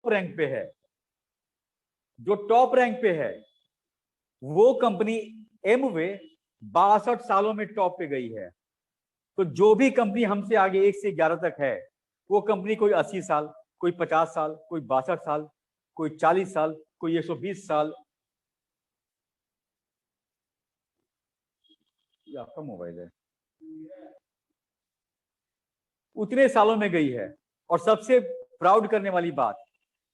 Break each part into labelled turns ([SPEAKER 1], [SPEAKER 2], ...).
[SPEAKER 1] Rank पे है, जो टॉप रैंक पे है वो कंपनी एमवे 62 सालों में टॉप पे गई है। तो जो भी कंपनी हमसे आगे 1 से 11 तक है, वो कंपनी कोई 80 साल, कोई 50 साल, कोई 62 साल, कोई 40 साल, कोई 120 साल। ये आपका मोबाइल है, उतने सालों में गई है। और सबसे प्राउड करने वाली बात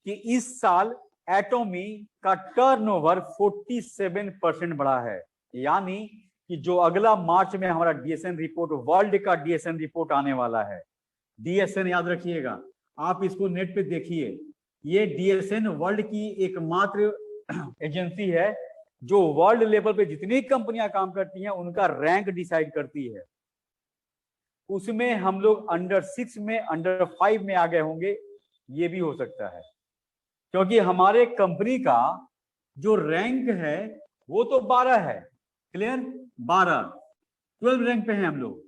[SPEAKER 1] कि इस साल एटॉमी का टर्नओवर 47% बढ़ा है। यानी कि जो अगला मार्च में हमारा डीएसएन रिपोर्ट, वर्ल्ड का डीएसएन रिपोर्ट आने वाला है। डीएसएन याद रखिएगा, आप इसको नेट पे देखिए, ये डीएसएन वर्ल्ड की एकमात्र एजेंसी है जो वर्ल्ड लेवल पे जितनी कंपनियां काम करती हैं उनका रैंक डिसाइड करती है। उसमें हम लोग अंडर 6 में, अंडर 5 में आ गए होंगे, ये भी हो सकता है, क्योंकि हमारे कंपनी का जो रैंक है वो तो 12 है, क्लियर, 12 रैंक पे हैं हम लोग।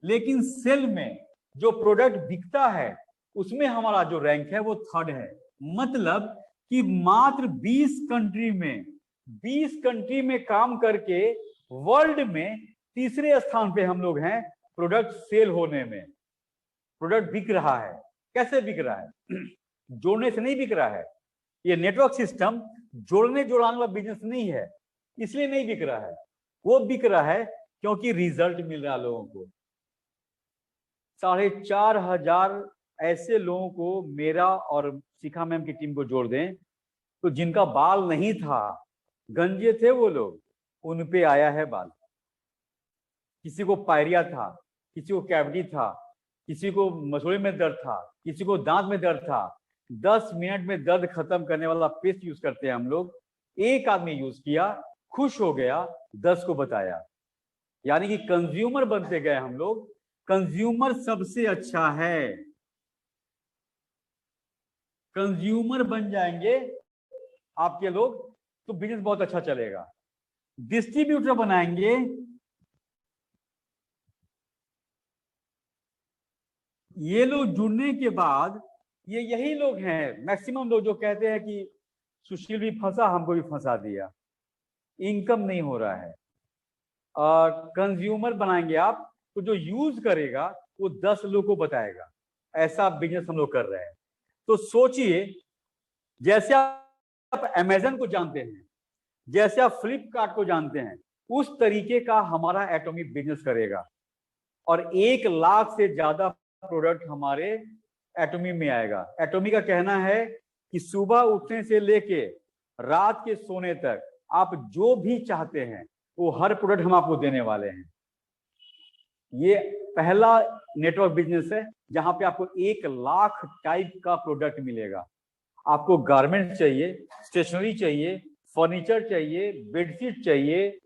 [SPEAKER 1] लेकिन सेल में जो प्रोडक्ट बिकता है उसमें हमारा जो रैंक है वो 3rd है। मतलब कि मात्र 20 कंट्री में काम करके वर्ल्ड में तीसरे स्थान पे हम लोग हैं प्रोडक्ट सेल होने में। प्रोडक्ट बिक रहा है, कैसे बिक रहा है? जोड़ने से नहीं बिक रहा है, ये नेटवर्क सिस्टम जोड़ने जोड़ाने वाला बिजनेस नहीं है, इसलिए नहीं बिक रहा है। वो बिक रहा है क्योंकि रिजल्ट मिल रहा है लोगों को। 4,500 ऐसे लोगों को मेरा और शिखा मैम की टीम को जोड़ दें तो जिनका बाल नहीं था, गंजे थे वो लोग, उन पे आया है बाल। किसी को पायरिया था, किसी को कैविटी था, किसी को मसूड़े में दर्द था, किसी को दांत में दर्द था। 10 मिनट में दर्द खत्म करने वाला पेस्ट यूज करते हैं हम लोग। एक आदमी यूज किया, खुश हो गया, 10 को बताया। यानी कि कंज्यूमर बनते गए हम लोग। कंज्यूमर सबसे अच्छा है, कंज्यूमर बन जाएंगे आपके लोग तो बिजनेस बहुत अच्छा चलेगा। डिस्ट्रीब्यूटर बनाएंगे, ये लोग जुड़ने के बाद, ये यही लोग हैं मैक्सिमम लोग जो कहते हैं कि सुशील भी फंसा, हमको भी फंसा दिया, इनकम नहीं हो रहा है। कंज्यूमर बनाएंगे आप तो जो यूज करेगा वो 10 लोग को बताएगा। ऐसा बिजनेस हम लोग कर रहे हैं। तो सोचिए, जैसे आप अमेजन को जानते हैं, जैसे आप फ्लिपकार्ट को जानते हैं, उस तरीके का हमारा एटॉमिक बिजनेस करेगा। और 1 लाख से ज्यादा प्रोडक्ट हमारे एटॉमी में आएगा। एटॉमी का कहना है कि सुबह उठने से लेके रात के सोने तक आप जो भी चाहते हैं वो हर प्रोडक्ट हम आपको देने वाले हैं। ये पहला नेटवर्क बिजनेस है जहां पे आपको 1 लाख टाइप का प्रोडक्ट मिलेगा। आपको गारमेंट चाहिए, स्टेशनरी चाहिए, फर्नीचर चाहिए, बेडशीट चाहिए,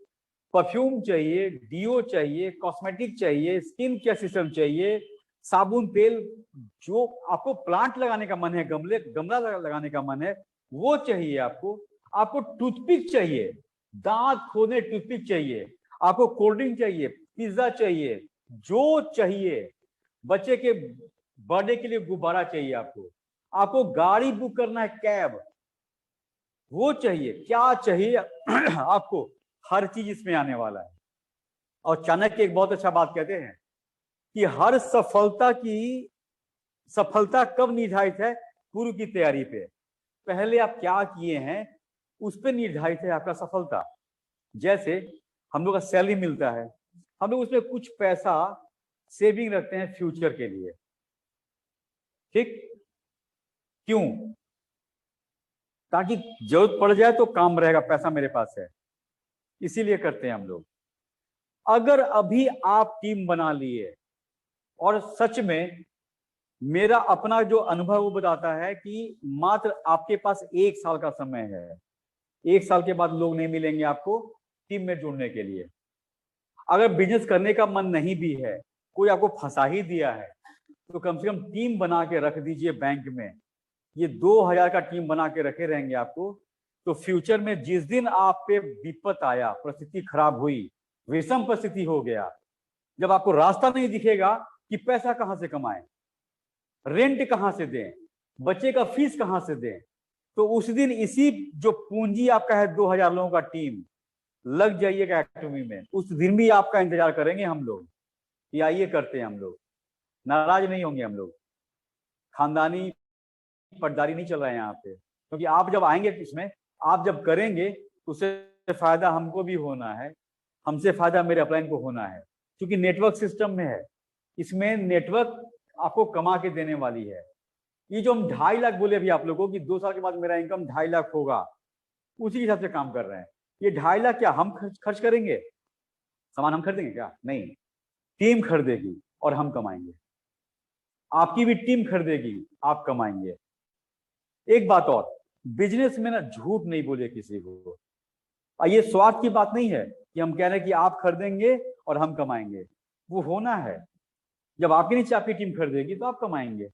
[SPEAKER 1] परफ्यूम चाहिए, डीओ चाहिए, कॉस्मेटिक चाहिए, स्किन केयर सिस्टम चाहिए, साबुन, तेल, जो आपको प्लांट लगाने का मन है, गमला लगाने का मन है वो चाहिए आपको। आपको टूथपिक चाहिए, दांत खोदने टूथपिक चाहिए, आपको कोल्ड ड्रिंक चाहिए, पिज्जा चाहिए, जो चाहिए, बच्चे के बर्थडे के लिए गुब्बारा चाहिए, आपको गाड़ी बुक करना है, कैब, वो चाहिए, क्या चाहिए आपको, हर चीज इसमें आने वाला है। और चाणक्य एक बहुत अच्छा बात कहते हैं कि हर सफलता कब निर्धारित है? पूर्व की तैयारी पे। पहले आप क्या किए हैं उस पर निर्धारित है आपका सफलता। जैसे हम लोग का सैलरी मिलता है, हम लोग उसमें कुछ पैसा सेविंग रखते हैं फ्यूचर के लिए, ठीक? क्यों? ताकि जरूरत पड़ जाए तो काम रहेगा, पैसा मेरे पास है, इसीलिए करते हैं हम लोग। अगर अभी आप टीम बना लिए, और सच में मेरा अपना जो अनुभव वो बताता है कि मात्र आपके पास 1 साल का समय है, 1 साल के बाद लोग नहीं मिलेंगे आपको टीम में जुड़ने के लिए। अगर बिजनेस करने का मन नहीं भी है, कोई आपको फंसा ही दिया है, तो कम से कम टीम बना के रख दीजिए बैंक में। ये 2000 का टीम बना के रखे रहेंगे आपको, तो फ्यूचर में जिस दिन आप पे विपत आया, परिस्थिति खराब हुई, विषम परिस्थिति हो गया, जब आपको रास्ता नहीं दिखेगा कि पैसा कहां से कमाएं, रेंट कहां से दें, बच्चे का फीस कहां से दें? तो उस दिन इसी जो पूंजी आपका है 2000 लोगों का टीम, लग जाइएगा एकेडमी में, उस दिन भी आपका इंतजार करेंगे हम लोग कि आइए करते हैं। हम लोग नाराज नहीं होंगे, हम लोग खानदानी पटदारी नहीं चल रहा है यहाँ पे, क्योंकि आप जब आएंगे इसमें, आप जब करेंगे तो उससे फायदा हमको भी होना है, हमसे फायदा मेरे अपलाइन को होना है, क्योंकि नेटवर्क सिस्टम में है। इसमें नेटवर्क आपको कमा के देने वाली है। ये जो हम 2.5 लाख बोले अभी आप लोगों को कि 2 साल के बाद मेरा इनकम 2.5 लाख होगा, उसी के हिसाब से काम कर रहे हैं। ये 2.5 लाख क्या हम खर्च करेंगे? सामान हम खरीदेंगे क्या? नहीं, टीम खरीदेगी और हम कमाएंगे। आपकी भी टीम खरीदेगी, आप कमाएंगे। एक बात और, बिजनेस में ना झूठ नहीं बोले किसी को। ये स्वार्थ की बात नहीं है कि हम कह रहे हैं कि आप खरीदेंगे और हम कमाएंगे, वो होना है। जब आपके नीचे आपकी टीम खरीदेगी तो आप कमाएंगे।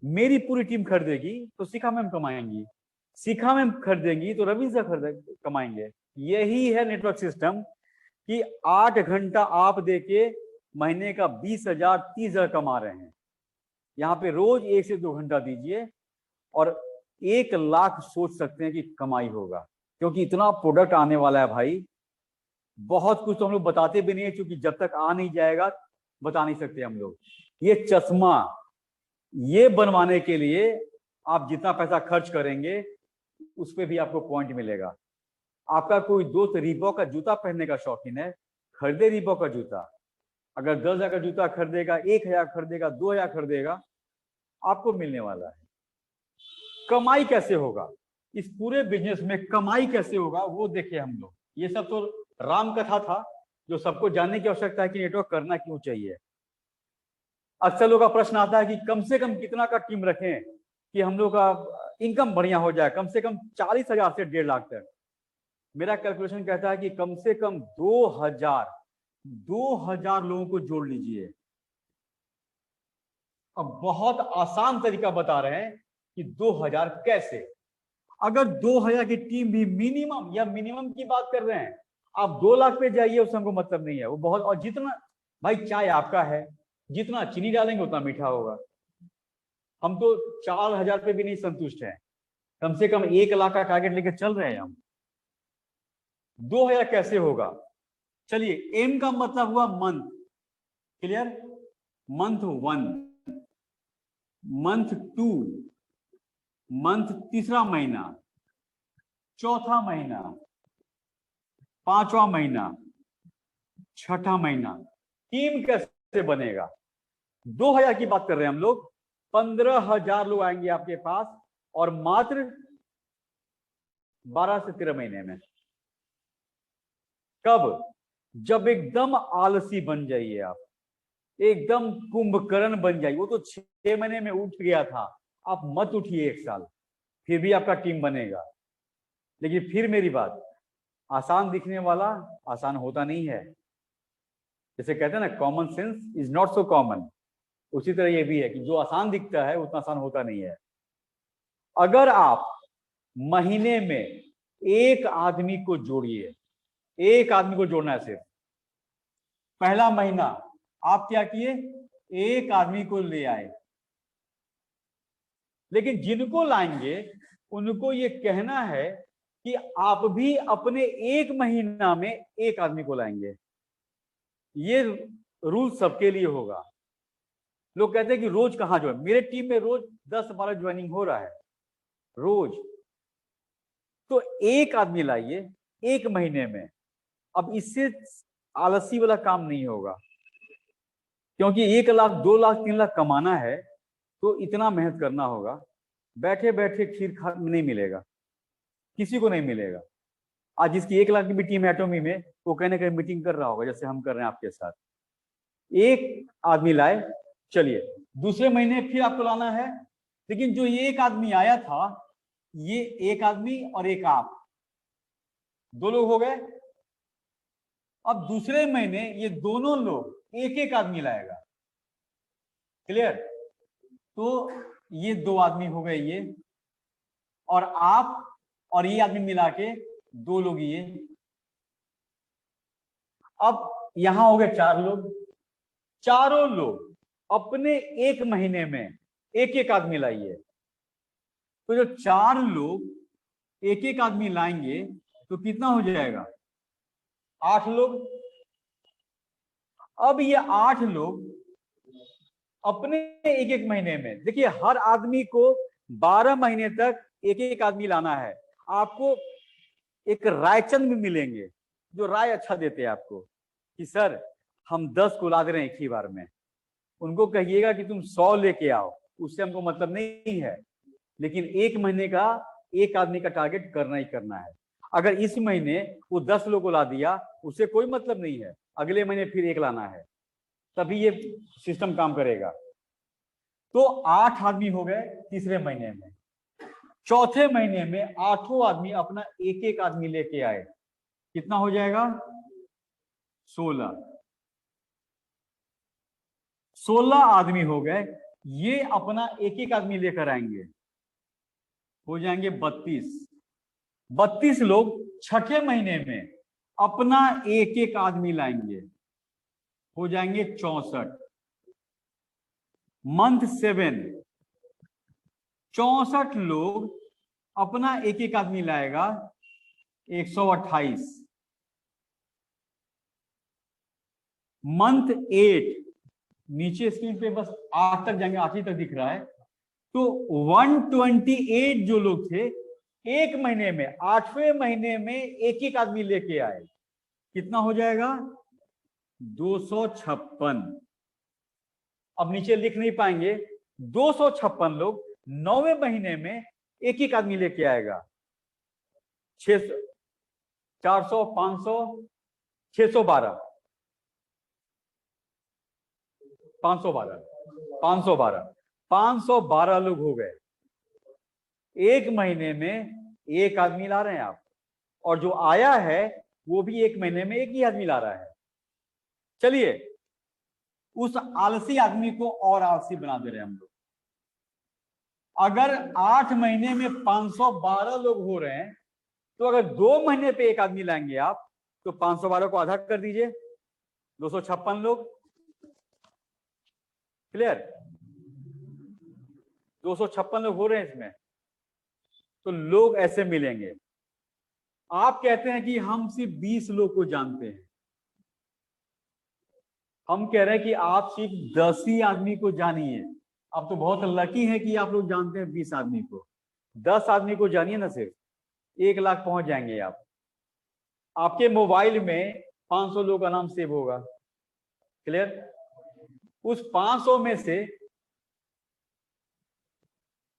[SPEAKER 1] मेरी पूरी टीम खरीदेगी तो शिखा मैम कमाएंगी, शिखा मैम खरीदेंगी तो रवि सर कमाएंगे। यही है नेटवर्क सिस्टम कि 8 घंटा आप देके महीने का 20,000 30,000 कमा रहे हैं। यहाँ पे रोज 1 से 2 घंटा दीजिए और 1 लाख सोच सकते हैं कि कमाई होगा, क्योंकि इतना प्रोडक्ट आने वाला है भाई। बहुत कुछ तो हम लोग बताते भी नहीं है, क्योंकि जब तक आ नहीं जाएगा बता नहीं सकते हम लोग। ये चश्मा ये बनवाने के लिए आप जितना पैसा खर्च करेंगे उस पर भी आपको पॉइंट मिलेगा। आपका कोई दोस्त रीबॉक का जूता पहनने का शौकीन है, खरीदे रीबॉक का जूता। अगर 10,000 का जूता खरीदेगा, 1,000 खरीदेगा, 2,000 खरीदेगा, आपको मिलने वाला है। कमाई कैसे होगा इस पूरे बिजनेस में, कमाई कैसे होगा वो देखे हम लोग। ये सब तो राम कथा था जो सबको जानने की आवश्यकता है कि नेटवर्क करना क्यों चाहिए। अक्सर लोगों का प्रश्न आता है कि कम से कम कितना का टीम रखें कि हम लोग का इनकम बढ़िया हो जाए, कम से कम 40,000 से 1.5 लाख तक। मेरा कैलकुलेशन कहता है कि कम से कम 2,000 लोगों को जोड़ लीजिए। अब बहुत आसान तरीका बता रहे हैं कि 2,000 कैसे। अगर 2,000 की टीम भी मिनिमम की बात कर रहे हैं, आप 2 लाख पे जाइए, उससे हमको मतलब नहीं है, वो बहुत। और जितना भाई चाय आपका है, जितना चीनी डालेंगे उतना मीठा होगा। हम तो 4,000 पे भी नहीं संतुष्ट हैं, कम से कम 1 लाख का टारगेट लेके चल रहे हैं हम। 2,000 कैसे होगा? चलिए, एम का मतलब हुआ month, clear? Month 1, month 2, month तीसरा महीना, चौथा महीना, 5वां महीना, 6ठा महीना। टीम कैसे बनेगा? 2,000 की बात कर रहे हैं हम लोग। 15,000 लोग आएंगे आपके पास, और मात्र 12 से 13 महीने में। कब? जब एकदम आलसी बन जाइए आप, एकदम कुंभकर्ण बन जाइए। वो तो 6 महीने में उठ गया था, आप मत उठिए 1 साल, फिर भी आपका टीम बनेगा। लेकिन फिर मेरी बात, आसान दिखने वाला आसान होता नहीं है। जैसे कहते हैं ना, common sense is not so common, उसी तरह ये भी है कि जो आसान दिखता है उतना आसान होता नहीं है। अगर आप महीने में 1 आदमी को जोड़िए, 1 आदमी को जोड़ना है सिर्फ। पहला महीना आप क्या किए? 1 आदमी को ले आए। लेकिन जिनको लाएंगे उनको ये कहना है कि आप भी अपने 1 महीना में 1 आदमी को लाएंगे। ये रूल सबके लिए होगा। लोग कहते हैं कि रोज कहां ज्वाइन, मेरे टीम में रोज 10-12 ज्वाइनिंग हो रहा है रोज। तो 1 आदमी लाइए 1 महीने में। अब इससे आलसी वाला काम नहीं होगा, क्योंकि 1 लाख 2 लाख 3 लाख कमाना है तो इतना मेहनत करना होगा। बैठे बैठे खीर खा नहीं मिलेगा, किसी को नहीं मिलेगा। आज जिसकी 1 लाख की भी टीम है एटोमी में, वो कहीं ना कहीं मीटिंग कर रहा होगा, जैसे हम कर रहे हैं आपके साथ। 1 आदमी लाए, चलिए दूसरे महीने फिर आपको लाना है। लेकिन जो ये 1 आदमी आया था, ये 1 आदमी और 1 आप, 2 लोग हो गए। अब दूसरे महीने ये दोनों लोग 1-1 आदमी लाएगा, क्लियर? तो ये 2 आदमी हो गए, ये और आप और ये आदमी मिला के 2 लोग ये। अब यहां हो गए 4 लोग। चारों लोग अपने 1 महीने में 1-1 आदमी लाइए। तो जो 4 लोग एक एक आदमी लाएंगे तो कितना हो जाएगा? 8 लोग। अब ये 8 लोग अपने एक एक महीने में, देखिए हर आदमी को 12 महीने तक एक एक आदमी लाना है। आपको एक रायचंद भी मिलेंगे जो राय अच्छा देते हैं आपको कि सर हम 10 को ला दे रहे हैं एक ही बार में। उनको कहिएगा कि तुम 100 लेके आओ, उससे हमको मतलब नहीं है, लेकिन एक महीने का एक आदमी का टारगेट करना ही करना है। अगर इस महीने वो 10 लोग को ला दिया, उससे कोई मतलब नहीं है, अगले महीने फिर एक लाना है, तभी ये सिस्टम काम करेगा। तो 8 आदमी हो गए तीसरे महीने में। चौथे महीने में 8 आदमी अपना एक एक आदमी लेके आए, कितना हो जाएगा? 16। 16 आदमी हो गए। ये अपना एक एक आदमी लेकर आएंगे, हो जाएंगे 32। 32 लोग छठे महीने में अपना एक एक आदमी लाएंगे, हो जाएंगे 64। मंथ 7 64 लोग अपना एक एक आदमी लाएगा, 128। मंथ 8 नीचे स्क्रीन पे बस 8 तक जाएंगे, 8 तक दिख रहा है। तो 128 जो लोग थे एक महीने में, 8वें महीने में एक एक आदमी लेके आए, कितना हो जाएगा? 256। अब नीचे लिख नहीं पाएंगे, 256 लोग 9वें महीने में एक एक आदमी लेके आएगा, 600, 400, 500, 612, 512 512 लोग हो गए। एक महीने में एक आदमी ला रहे हैं आप, और जो आया है वो भी एक महीने में एक ही आदमी ला रहा है। चलिए उस आलसी आदमी को और आलसी बना दे रहे हैं हम लोग। अगर 8 महीने में 512 लोग हो रहे हैं, तो अगर 2 महीने पे एक आदमी लाएंगे आप, तो 512 को आधा कर दीजिए, 256 लोग। क्लियर? 256 लोग हो रहे हैं इसमें, तो लोग ऐसे मिलेंगे। आप कहते हैं कि हम सिर्फ 20 लोग को जानते हैं, हम कह रहे हैं कि आप सिर्फ 10 ही आदमी को जानिए। आप तो बहुत लकी है कि आप लोग जानते हैं 20 आदमी को। 10 आदमी को जानिए ना, सिर्फ 1 लाख पहुंच जाएंगे आप। आपके मोबाइल में 500 लोग का नाम सेव होगा। क्लियर? उस 500 में से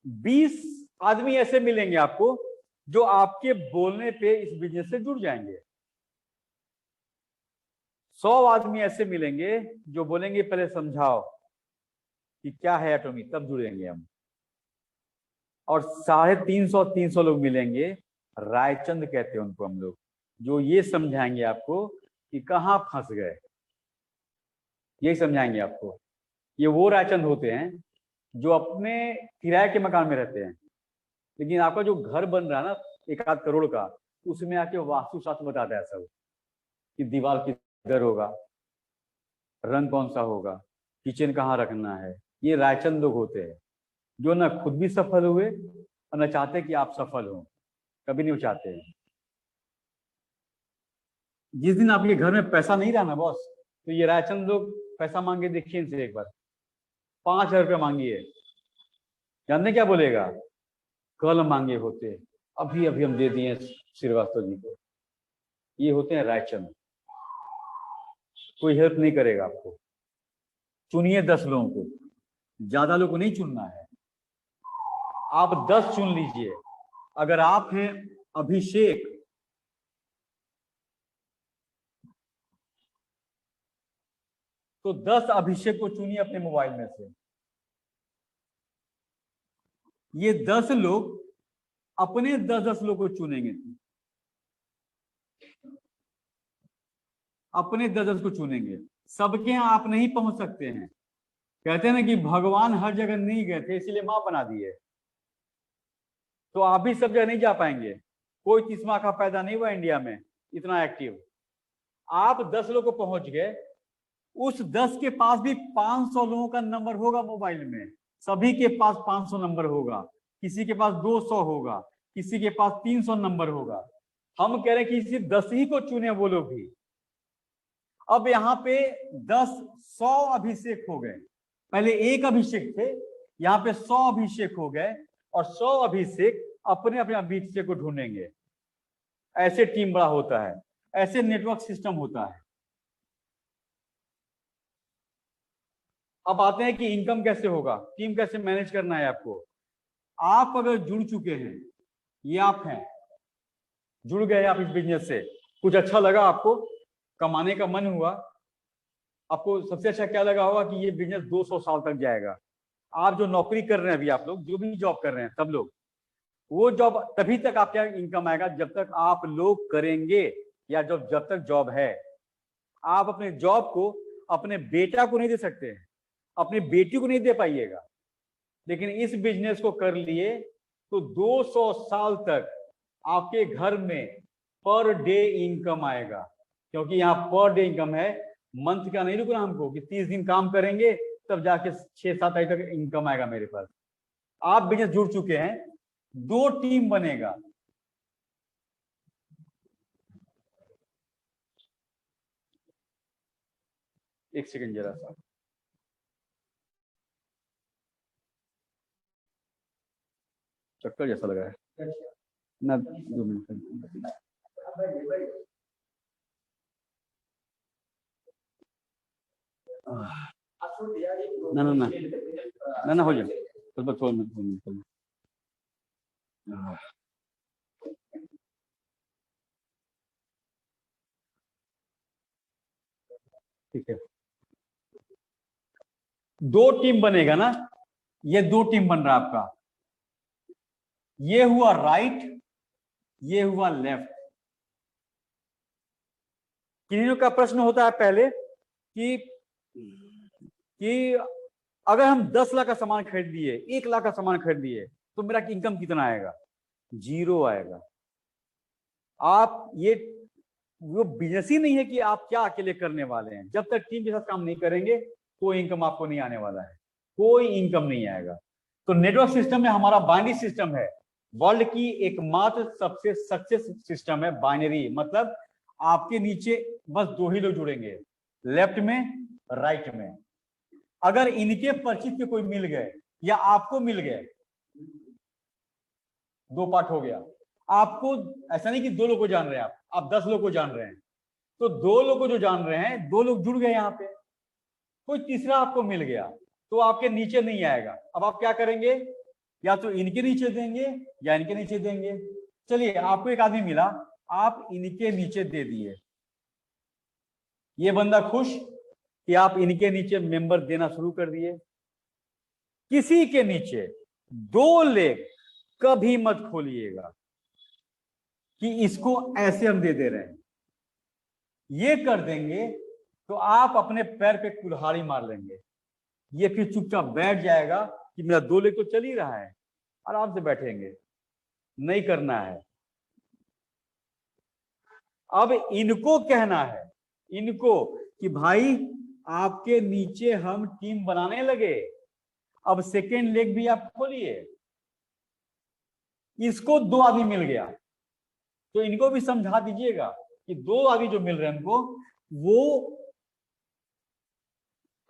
[SPEAKER 1] 20 आदमी ऐसे मिलेंगे आपको जो आपके बोलने पे इस बिजनेस से जुड़ जाएंगे। 100 आदमी ऐसे मिलेंगे जो बोलेंगे पहले समझाओ कि क्या है एटॉमी, तब जुड़ेंगे हम। और 350 लोग मिलेंगे, रायचंद कहते हैं उनको हम लोग, जो ये समझाएंगे आपको कि कहाँ फंस गए, यही समझाएंगे आपको। ये वो रायचंद होते हैं जो अपने किराए के मकान में रहते हैं, लेकिन आपका जो घर बन रहा है ना 1-8 करोड़ का, उसमें आके वास्तुशास्त्र बताता है सब कि दीवार किधर होगा, रंग कौन सा होगा, किचन कहाँ रखना है। ये रायचंद लोग होते हैं जो ना खुद भी सफल हुए और ना चाहते कि आप सफल हो, कभी नहीं चाहते हैं। जिस दिन आपके घर में पैसा नहीं रहा ना बॉस, तो ये रायचंद लोग पैसा मांगे, देखिए इनसे एक बार 5000 रुपये मांगिए, जानते क्या बोलेगा? कल मांगे होते, अभी अभी हम दे दिए श्रीवास्तव जी को। ये होते हैं रायचंद, कोई हेल्प नहीं करेगा आपको। चुनिए 10 लोगों को, ज्यादा लोगों को नहीं चुनना है, आप 10 चुन लीजिए। अगर आप हैं अभिषेक, तो 10 अभिषेक को चुनिए अपने मोबाइल में से। ये 10 लोग अपने 10-10 लोग को चुनेंगे, अपने 10-10 को चुनेंगे। सबके यहाँ आप नहीं पहुंच सकते हैं। कहते हैं ना कि भगवान हर जगह नहीं गए थे, इसीलिए मां बना दिए। तो आप भी सब जगह नहीं जा पाएंगे। कोई 30वां का पैदा नहीं हुआ इंडिया में इतना एक्टिव। आप 10 लोग को पहुंच गए, उस 10 के पास भी 500 लोगों का नंबर होगा मोबाइल में, सभी के पास 500 नंबर होगा। किसी के पास 200 होगा, किसी के पास 300 नंबर होगा। हम कह रहे हैं कि सिर्फ 10 ही को चुने वो लोग भी। अब यहाँ पे 100 अभिषेक हो गए। पहले एक अभिषेक थे, यहाँ पे 100 अभिषेक हो गए और 100 अभिषेक अपने अपने अभिषेक को ढूंढेंगे। ऐसे टीम बड़ा होता है, ऐसे नेटवर्क सिस्टम होता है। अब आते हैं कि इनकम कैसे होगा, टीम कैसे मैनेज करना है आपको। आप अगर जुड़ चुके हैं, ये आप हैं, जुड़ गए आप इस बिजनेस से, कुछ अच्छा लगा आपको, कमाने का मन हुआ, आपको सबसे अच्छा क्या लगा होगा कि ये बिजनेस 200 साल तक जाएगा। आप जो नौकरी कर रहे हैं अभी, आप लोग जो भी जॉब कर रहे हैं, सब लोग, वो जॉब तभी तक आपका इनकम आएगा जब तक आप लोग करेंगे, या जब तक जॉब है। आप अपने जॉब को अपने बेटा को नहीं दे सकते हैं, अपनी बेटी को नहीं दे पाइएगा, लेकिन इस बिजनेस को कर लिए तो 200 साल तक आपके घर में पर डे इनकम आएगा। क्योंकि यहाँ पर डे इनकम है, मंथ का नहीं रुकना हमको कि 30 दिन काम करेंगे तब जाके 6-7 तारीख तक इनकम आएगा मेरे पास। आप बिजनेस जुड़ चुके हैं, 2 टीम बनेगा। एक सेकंड जरा सा, चक्कर जैसा लगा है ना, 2 मिनट। ना ना ना ना ना, हो जाए बस, थोड़ा मिनट। ठीक है, 2 टीम बनेगा ना, ये 2 टीम बन रहा है आपका। ये हुआ राइट, ये हुआ लेफ्ट। किन्हीं का प्रश्न होता है पहले कि अगर हम 10 लाख का सामान खरीद लिए, 1 लाख का सामान खरीद लिए, तो मेरा इनकम कितना आएगा? 0 आएगा। आप ये वो बिजनेस ही नहीं है कि आप क्या अकेले करने वाले हैं। जब तक टीम के साथ काम नहीं करेंगे, कोई इनकम आपको नहीं आने वाला है, कोई इनकम नहीं आएगा। तो नेटवर्क सिस्टम में हमारा बाइनरी सिस्टम है, वर्ल्ड की एकमात्र सबसे सक्सेस सिस्टम है बाइनरी। मतलब आपके नीचे बस 2 ही लोग जुड़ेंगे, लेफ्ट में, राइट में। अगर इनके परिचित के कोई मिल गए या आपको मिल गए, 2 पार्ट हो गया। आपको ऐसा नहीं कि 2 लोग को जान रहे हैं आप 10 लोग को जान रहे हैं, तो 2 लोग को जो जान रहे हैं, 2 लोग जुड़ गए यहाँ पे, कोई तीसरा आपको मिल गया तो आपके नीचे नहीं आएगा। अब आप क्या करेंगे, या तो इनके नीचे देंगे या इनके नीचे देंगे। चलिए, आपको एक आदमी मिला, आप इनके नीचे दे दिए। ये बंदा खुश कि आप इनके नीचे मेंबर देना शुरू कर दिए। किसी के नीचे 2 लेग कभी मत खोलिएगा कि इसको ऐसे हम दे दे रहे हैं। ये कर देंगे तो आप अपने पैर पे कुल्हाड़ी मार लेंगे। ये फिर चुपचाप बैठ जाएगा कि मेरा 2 लेग तो चल ही रहा है, आराम से बैठेंगे। नहीं करना है। अब इनको कहना है, इनको, कि भाई आपके नीचे हम टीम बनाने लगे, अब सेकेंड लेग भी आप खोलिए। इसको 2 आदमी मिल गया तो इनको भी समझा दीजिएगा कि 2 आदमी जो मिल रहे हैं हमको, वो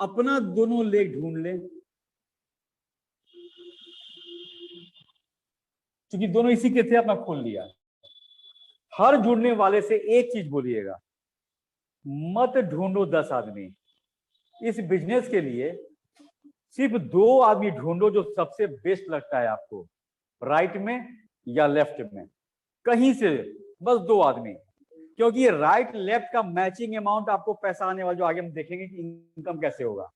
[SPEAKER 1] अपना दोनों लेग ढूंढ ले, क्योंकि दोनों इसी के थे, अपना खोल लिया। हर जुड़ने वाले से एक चीज बोलिएगा, मत ढूंढो 10 आदमी। इस बिजनेस के लिए सिर्फ 2 आदमी ढूंढो जो सबसे बेस्ट लगता है आपको, राइट में या लेफ्ट में, कहीं से बस 2 आदमी। क्योंकि ये राइट लेफ्ट का मैचिंग अमाउंट आपको पैसा आने वाला, जो आगे हम देखेंगे कि इनकम कैसे होगा।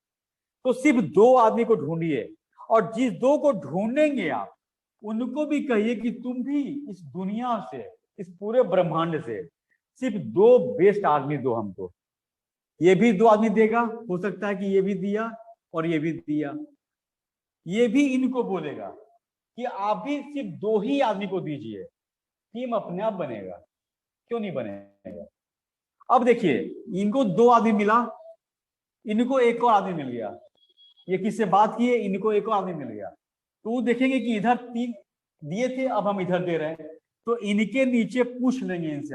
[SPEAKER 1] तो सिर्फ 2 आदमी को ढूंढिए, और जिस 2 को ढूंढेंगे आप, उनको भी कहिए कि तुम भी इस दुनिया से, इस पूरे ब्रह्मांड से सिर्फ 2 बेस्ट आदमी दो हमको। ये भी 2 आदमी देगा, हो सकता है कि ये भी दिया और ये भी दिया। ये भी इनको बोलेगा कि आप भी सिर्फ 2 ही आदमी को दीजिए, टीम अपने आप बनेगा। क्यों नहीं बनेगा? अब देखिए, इनको 2 आदमी मिला, इनको एक और आदमी मिल गया। ये किससे बात किए, इनको एक और आदमी मिल गया, तो वो देखेंगे कि इधर दिए थे, अब हम इधर दे रहे हैं। तो इनके नीचे पूछ लेंगे इनसे,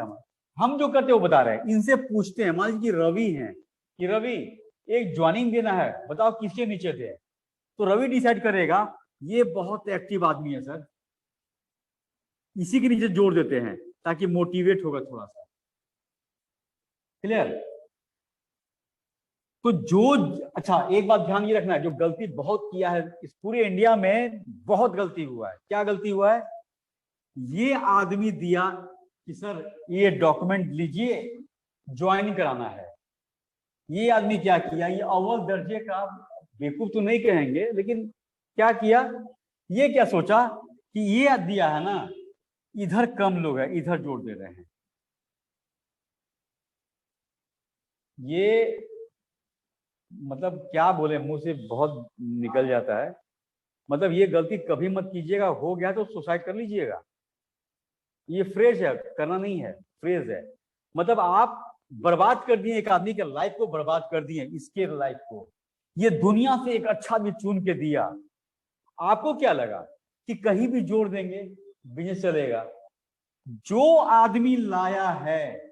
[SPEAKER 1] हम जो करते हैं वो बता रहे हैं, इनसे पूछते हैं। मान लीजिए कि रवि है, कि रवि एक ज्वाइनिंग देना है, बताओ किसके नीचे थे। तो रवि डिसाइड करेगा ये बहुत एक्टिव आदमी है सर, इसी के नीचे जोड़ देते हैं ताकि मोटिवेट होगा थोड़ा सा। क्लियर? तो जो, अच्छा एक बात ध्यान ये रखना है, जो गलती बहुत किया है इस पूरे इंडिया में, बहुत गलती हुआ है। क्या गलती हुआ है? ये आदमी दिया कि सर ये डॉक्यूमेंट लीजिए, ज्वाइनिंग कराना है। ये आदमी क्या किया, ये अव्वल दर्जे का बेवकूफ तो नहीं कहेंगे, लेकिन क्या किया, ये क्या सोचा कि ये दिया है ना, इधर कम लोग है, इधर जोड़ दे रहे हैं। ये मतलब क्या बोले, मुंह से बहुत निकल जाता है। मतलब ये गलती कभी मत कीजिएगा, हो गया तो सुसाइड कर लीजिएगा। ये फ्रेज है, करना नहीं है, फ्रेज है। मतलब आप बर्बाद कर दिए एक आदमी के लाइफ को, बर्बाद कर दिए इसके लाइफ को। ये दुनिया से एक अच्छा भी चुन के दिया, आपको क्या लगा कि कहीं भी जोड़ देंगे बिजनेस चलेगा? जो आदमी लाया है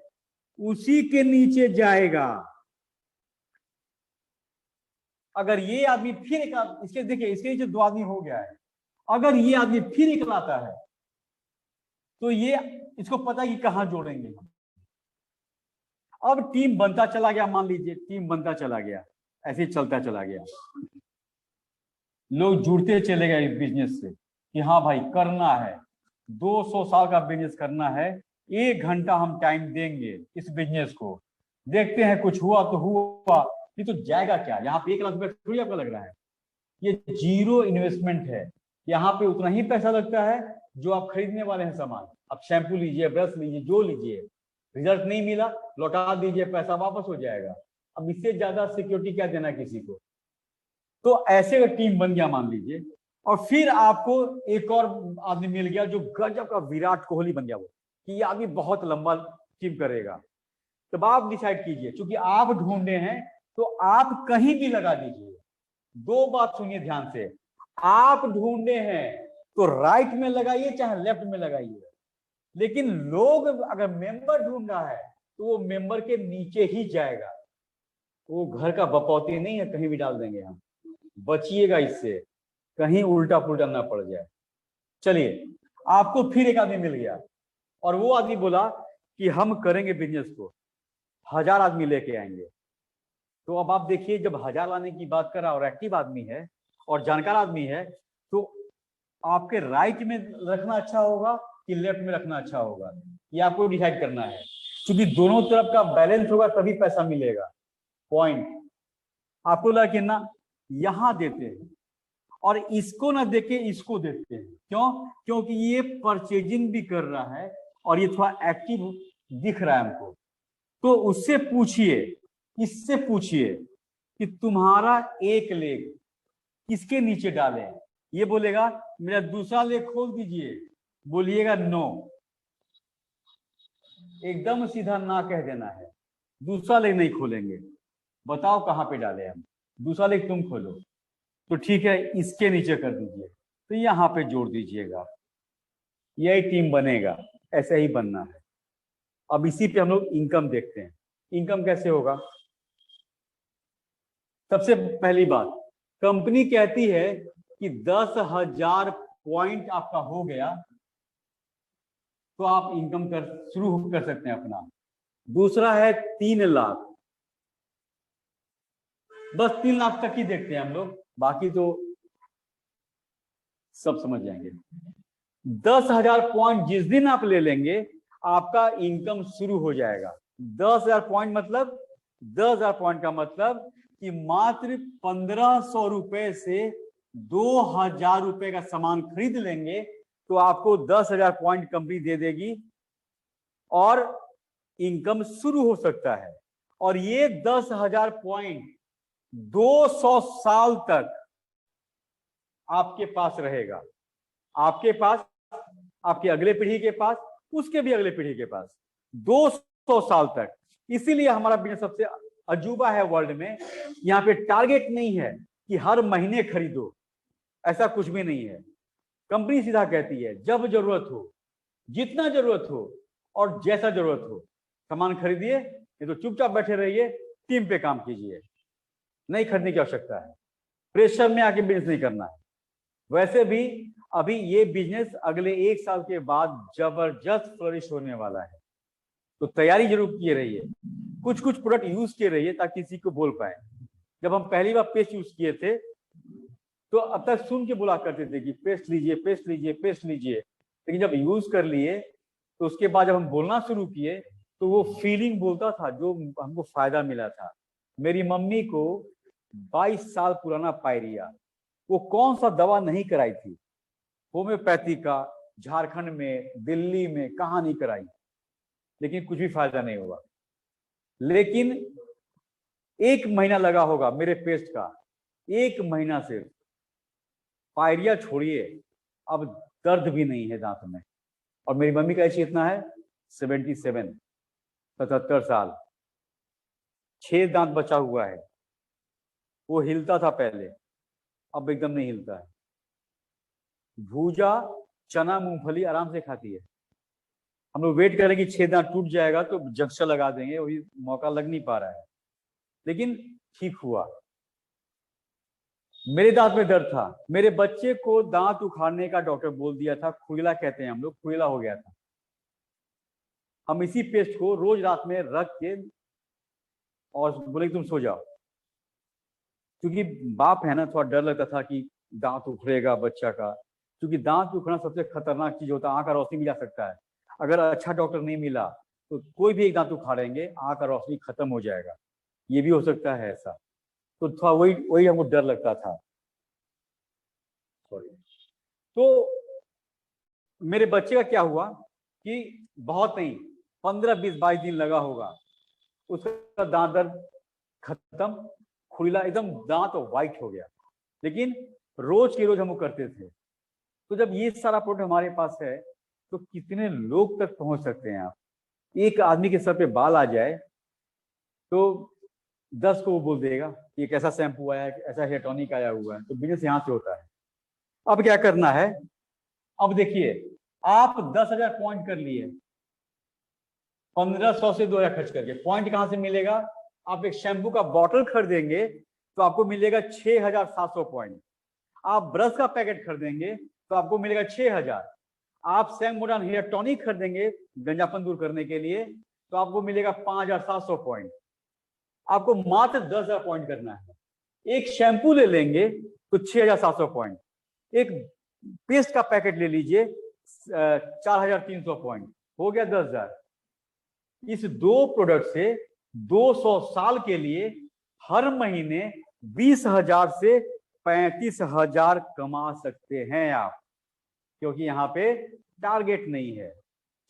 [SPEAKER 1] उसी के नीचे जाएगा। अगर ये आदमी फिर एक, इसके देखिए इसके नीचे दो आदमी हो गया है, अगर ये आदमी फिर एक लाता है तो ये, इसको पता है कि कहां जोड़ेंगे हम। अब टीम बनता चला गया, मान लीजिए टीम बनता चला गया, ऐसे ही चलता चला गया, लोग जुड़ते चले गए इस बिजनेस से कि हाँ भाई करना है, 200 साल का बिजनेस करना है, 1 घंटा हम टाइम देंगे इस बिजनेस को, देखते हैं कुछ हुआ तो हुआ, नहीं तो जाएगा क्या। यहाँ पे 1 लाख रुपए थोड़ी आपको लग रहा है, ये जीरो इन्वेस्टमेंट है। यहाँ पे उतना ही पैसा लगता है जो आप खरीदने वाले हैं सामान। आप शैम्पू लीजिए, ब्रश लीजिए, जो लीजिए, रिजल्ट नहीं मिला लौटा दीजिए, पैसा वापस हो जाएगा। अब इससे ज्यादा सिक्योरिटी क्या देना किसी को। तो ऐसे अगर टीम बन गया मान लीजिए, और फिर आपको एक और आदमी मिल गया जो गजब का विराट कोहली बन गया, वो कि ये आदमी बहुत लंबा टीम करेगा, तब आप डिसाइड कीजिए, क्योंकि आप ढूंढे हैं तो आप कहीं भी लगा दीजिए। दो बात सुनिए ध्यान से, आप ढूंढे हैं तो राइट में लगाइए चाहे लेफ्ट में लगाइए, लेकिन लोग अगर मेंबर ढूंढ रहा है तो वो मेंबर के नीचे ही जाएगा। वो घर का बपौती नहीं है, कहीं भी डाल देंगे हम, बचिएगा इससे, कहीं उल्टा पुल्टा ना पड़ जाए। चलिए, आपको फिर एक आदमी मिल गया और वो आदमी बोला कि हम करेंगे बिजनेस को, 1000 आदमी लेके आएंगे। तो अब आप देखिए, जब 1000 लाने की बात कर रहा और एक्टिव आदमी है और जानकार आदमी है, तो आपके राइट में रखना अच्छा होगा कि लेफ्ट में रखना अच्छा होगा, ये आपको डिसाइड करना है, क्योंकि दोनों तरफ का बैलेंस होगा तभी पैसा मिलेगा। पॉइंट आपको लगा कि ना यहां देते हैं और इसको ना देके इसको देते हैं, क्यों? क्योंकि ये परचेजिंग भी कर रहा है और ये थोड़ा एक्टिव दिख रहा है हमको। तो उससे पूछिए, इससे पूछिए कि तुम्हारा एक लेग किसके नीचे डालें। ये बोलेगा मेरा दूसरा लेग खोल दीजिए, बोलिएगा नो, एकदम सीधा ना कह देना है, दूसरा लेग नहीं खोलेंगे, बताओ कहां पे डाले हम, दूसरा लेग तुम खोलो। तो ठीक है, इसके नीचे कर दीजिए, तो यहां पे जोड़ दीजिएगा, यही टीम बनेगा, ऐसे ही बनना है। अब इसी पे हम लोग इनकम देखते हैं। इनकम कैसे होगा? सबसे पहली बात, कंपनी कहती है कि 10,000 पॉइंट आपका हो गया तो आप इनकम शुरू कर सकते हैं अपना। दूसरा है 3 लाख, बस 3 लाख तक ही देखते हैं हम लोग, बाकी तो सब समझ जाएंगे। 10,000 पॉइंट जिस दिन आप ले लेंगे आपका इनकम शुरू हो जाएगा। 10,000 पॉइंट मतलब, 10,000 पॉइंट का मतलब कि मात्र 1,500 रुपए से 2,000 रुपए का सामान खरीद लेंगे तो आपको 10,000 पॉइंट कंपनी दे देगी और इनकम शुरू हो सकता है। और ये 10,000 पॉइंट 200 साल तक आपके पास रहेगा, आपके पास, आपकी अगले पीढ़ी के पास, उसके भी अगले पीढ़ी के पास, 200 साल तक। इसीलिए हमारा बिजनेस सबसे अजूबा है वर्ल्ड में। यहाँ पे टारगेट नहीं है कि हर महीने खरीदो, ऐसा कुछ भी नहीं है। कंपनी सीधा कहती है जब जरूरत हो, जितना जरूरत हो और जैसा जरूरत हो सामान खरीदिए, नहीं तो चुपचाप बैठे रहिए, टीम पे काम कीजिए, नहीं खरीदने की आवश्यकता है, प्रेशर में आके बिजनेस नहीं करना है। वैसे भी अभी ये बिजनेस अगले 1 साल के बाद जबरदस्त फ्लरिश होने वाला है, तो तैयारी जरूर किए रहिए, कुछ कुछ प्रोडक्ट यूज किए रहिए ताकि किसी को बोल पाए। जब हम पहली बार पेस्ट यूज किए थे तो अब तक सुन के बोला करते थे कि पेस्ट लीजिए, पेस्ट लीजिए, पेस्ट लीजिए, लेकिन जब यूज कर लिए तो उसके बाद जब हम बोलना शुरू किए तो वो फीलिंग बोलता था जो हमको फायदा मिला था। मेरी मम्मी को 22 साल पुराना पायरिया, वो कौन सा दवा नहीं कराई थी, होम्योपैथी का, झारखंड में, दिल्ली में, कहाँ नहीं कराई, लेकिन कुछ भी फायदा नहीं हुआ। लेकिन 1 महीना लगा होगा मेरे पेस्ट का, 1 महीना से पायरिया छोड़िए, अब दर्द भी नहीं है दांत में। और मेरी मम्मी का एज कितना है? 77 साल, 6 दांत बचा हुआ है। वो हिलता था पहले, अब एकदम नहीं हिलता है। भूजा, चना, मूंगफली आराम से खाती है। हम लोग वेट करें कि 6 दांत टूट जाएगा तो जंक्शन लगा देंगे, वही मौका लग नहीं पा रहा है, लेकिन ठीक हुआ। मेरे दांत में दर्द था, मेरे बच्चे को दांत उखाड़ने का डॉक्टर बोल दिया था, खुजला कहते हैं हम लोग, खुजला हो गया था। हम इसी पेस्ट को रोज रात में रख के और बोले तुम सो जाओ, क्योंकि बाप है ना, थोड़ा डर लगता था कि दांत उखड़ेगा बच्चा का, क्योंकि दांत उखड़ना सबसे खतरनाक चीज होता है, आंख का रोशनी भी जा सकता है। अगर अच्छा डॉक्टर नहीं मिला तो कोई भी एक दांत उखाड़ेंगे, आंख का रोशनी खत्म हो जाएगा, ये भी हो सकता है ऐसा। तो थोड़ा वही वही हमको डर लगता था। सॉरी। तो मेरे बच्चे का क्या हुआ कि बहुत नहीं, 15, 20, 22 दिन लगा होगा, उसका दांत दर्द खत्म, खुला एकदम, दांत व्हाइट हो गया। लेकिन रोज के रोज हम करते थे। तो जब ये सारा प्रोडक्ट हमारे पास है तो कितने लोग तक पहुंच सकते हैं आप? एक आदमी के सर पे बाल आ जाए तो 10 को वो बोल देगा कि एक ऐसा शैम्पू आया है, ऐसा हेयर टॉनिक आया हुआ है। तो बिजनेस यहाँ से होता है। अब क्या करना है? अब देखिए, आप 10,000 पॉइंट कर लिए, 1500 से 2,000 खर्च करके। पॉइंट कहां से मिलेगा? आप एक शैम्पू का बॉटल खरीदेंगे तो आपको मिलेगा 6,700 पॉइंट। आप ब्रश का पैकेट खरीदेंगे तो आपको मिलेगा 6,000। आप सैंगमोडान हेयर टॉनिक खरीदेंगे गंजापन दूर करने के लिए तो आपको मिलेगा 5,700 पॉइंट। आपको मात्र 10,000 पॉइंट करना है। एक शैम्पू ले लेंगे तो 6,700 पॉइंट। एक पेस्ट का पैकेट ले लीजिए 4,300 पॉइंट, हो गया 10,000। इस 2 प्रोडक्ट से 200 साल के लिए हर महीने 20,000 से 35,000 कमा सकते हैं आप, क्योंकि यहाँ पे टारगेट नहीं है।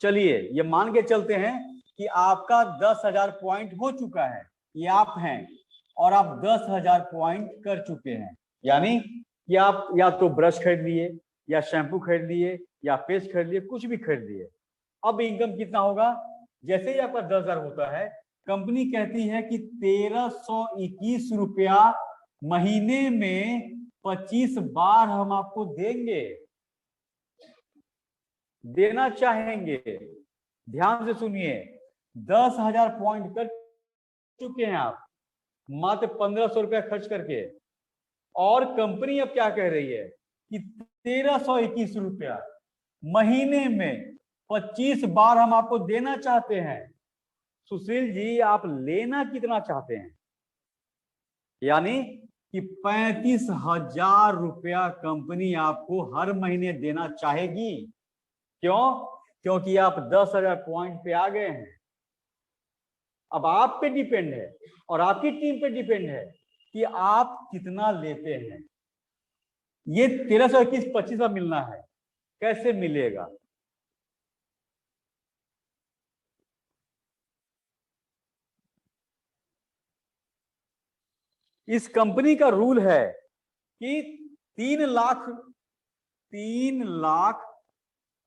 [SPEAKER 1] चलिए ये मान के चलते हैं कि आपका 10,000 पॉइंट हो चुका है, ये आप हैं और आप 10,000 पॉइंट कर चुके हैं, यानी कि आप या तो ब्रश खरीद लिए, या शैम्पू खरीद लिए, या पेस्ट खरीद लिए, कुछ भी खरीद लिए। अब इनकम कितना होगा? जैसे ही आपका 10,000 होता है, कंपनी कहती है कि 1,321 रुपया महीने में 25 बार हम आपको देंगे, देना चाहेंगे। ध्यान से सुनिए, 10,000 पॉइंट कर चुके हैं आप मात्र 1,500 रुपया खर्च करके, और कंपनी अब क्या कह रही है कि 1,321 रुपया महीने में 25 बार हम आपको देना चाहते हैं। सुशील जी, आप लेना कितना चाहते हैं? यानी कि 35,000 रुपया कंपनी आपको हर महीने देना चाहेगी। क्यों? क्योंकि आप 10,000 पॉइंट पे आ गए हैं। अब आप पे डिपेंड है और आपकी टीम पे डिपेंड है कि आप कितना लेते हैं। ये 1,321 25 का मिलना है, कैसे मिलेगा? इस कंपनी का रूल है कि 3 लाख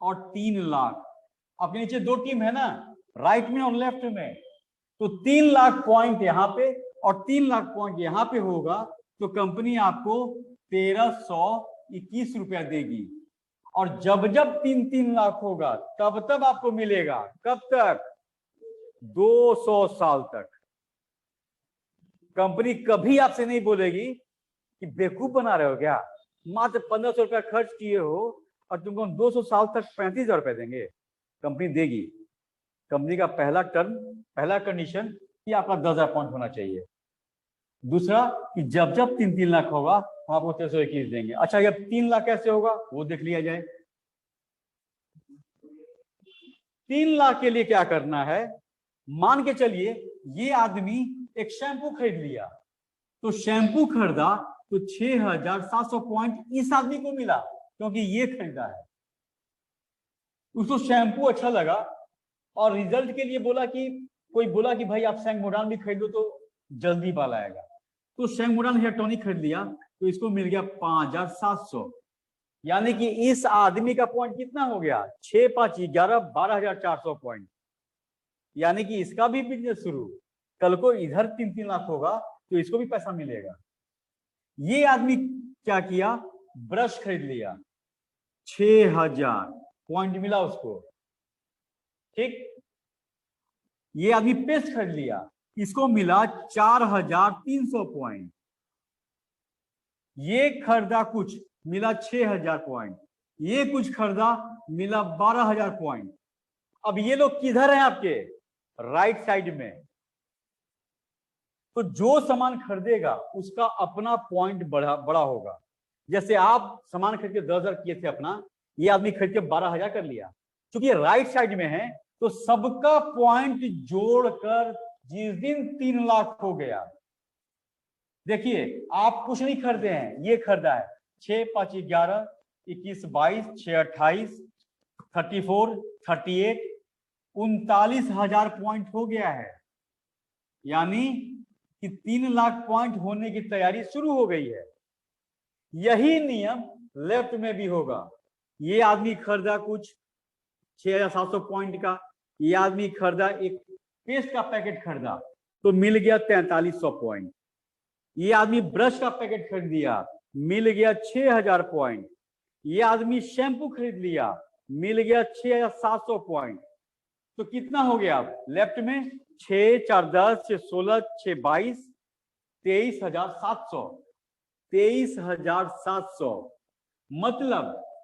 [SPEAKER 1] और 3 लाख, अपने नीचे 2 टीम है ना, राइट में और लेफ्ट में, तो 3 लाख पॉइंट यहां पे और 3 लाख पॉइंट यहां पे होगा, तो कंपनी आपको 1,321 रुपया देगी। और जब जब 3-3 लाख होगा तब तब आपको मिलेगा। कब तक? 200 साल तक। कंपनी कभी आपसे नहीं बोलेगी कि बेवकूफ बना रहे हो क्या, मात्र 1500 रुपया खर्च किए हो और तुमको 200 साल तक 35,000 रुपए देंगे। कंपनी देगी। कंपनी का पहला टर्म, पहला कंडीशन कि आपका 10,000 पॉइंट होना चाहिए। दूसरा कि जब जब 3-3 लाख होगा हम आपको 321 देंगे। अच्छा, जब 3 लाख कैसे होगा वो देख लिया जाए। 3 लाख के लिए क्या करना है? मान के चलिए ये आदमी एक शैम्पू खरीद लिया, तो शैम्पू खरीदा तो 6,700 पॉइंट इस आदमी को मिला क्योंकि ये खरीदा है। उसको शैम्पू अच्छा लगा और रिजल्ट के लिए बोला कि कोई बोला कि भाई आप सैंगमोडान भी खरीदो तो जल्दी बाल आएगा, तो सैंगमोडान हेयर टॉनिक खरीद लिया तो इसको मिल गया 5,700। यानी कि इस आदमी का पॉइंट कितना हो गया? 6, 5, 11, 12,400 पॉइंट। यानी कि इसका भी बिजनेस शुरू। कल को इधर 3-3 लाख होगा तो इसको भी पैसा मिलेगा। ये आदमी क्या किया? ब्रश खरीद लिया, 6,000 पॉइंट मिला उसको। ठीक। ये आदमी पेस्ट खरीद लिया, इसको मिला 4,300 पॉइंट। ये खरीदा कुछ, मिला 6,000 पॉइंट। ये कुछ खरीदा, मिला 12,000 पॉइंट। अब ये लोग किधर हैं? आपके राइट साइड में। तो जो सामान खरीदेगा उसका अपना पॉइंट बड़ा होगा। जैसे आप सामान खरीद के 10,000 किए थे अपना, ये आदमी खरीद के 12,000 कर लिया। क्योंकि राइट साइड में है तो सबका पॉइंट जोड़कर जिस दिन 3 लाख हो गया, देखिए आप कुछ नहीं खरीदे हैं, ये खरीदा है 6, 5, 11, 21, 22, 6, 28, 34, 38, 39,000 पॉइंट हो गया है। यानी कि 3 लाख पॉइंट होने की तैयारी शुरू हो गई है। यही नियम लेफ्ट में भी होगा। ये आदमी खरीदा कुछ 6,700 पॉइंट का, ये आदमी खरीदा एक पेस्ट का पैकेट खरीदा तो मिल गया 4300 पॉइंट। ये आदमी ब्रश का पैकेट खरीद लिया, मिल गया 6,000 पॉइंट। ये आदमी शैम्पू खरीद लिया, मिल गया 6,700 पॉइंट। तो कितना हो गया लेफ्ट में? 6, 4, 10, 6, 16, 6, 22, 23,700। 23,700 मतलब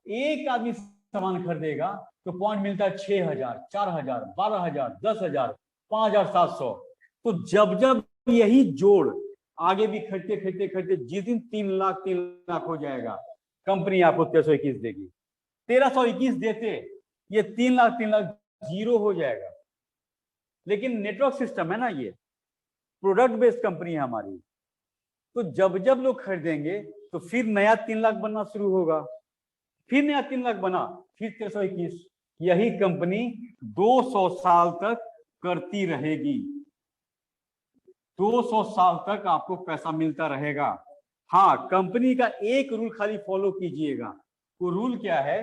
[SPEAKER 1] एक आदमी सामान खरीदेगा तो पॉइंट मिलता है 6,000, 4,000, 12,000, 10,000, 5,700। तो जब जब यही जोड़ आगे भी खरीदते खरीदते खरीदते जिस दिन 3 लाख हो जाएगा, कंपनी आपको 1321 देगी। 1321 देते ये 3 लाख जीरो हो जाएगा। लेकिन नेटवर्क सिस्टम है ना, ये प्रोडक्ट बेस्ड कंपनी है हमारी। तो जब जब लोग खरीदेंगे तो फिर नया 3 लाख बनना शुरू होगा, फिर नया 3 लाख बना, फिर 1321। यही कंपनी 200 साल तक करती रहेगी। 200 साल तक आपको पैसा मिलता रहेगा। हाँ, कंपनी का एक रूल खाली फॉलो कीजिएगा। वो रूल क्या है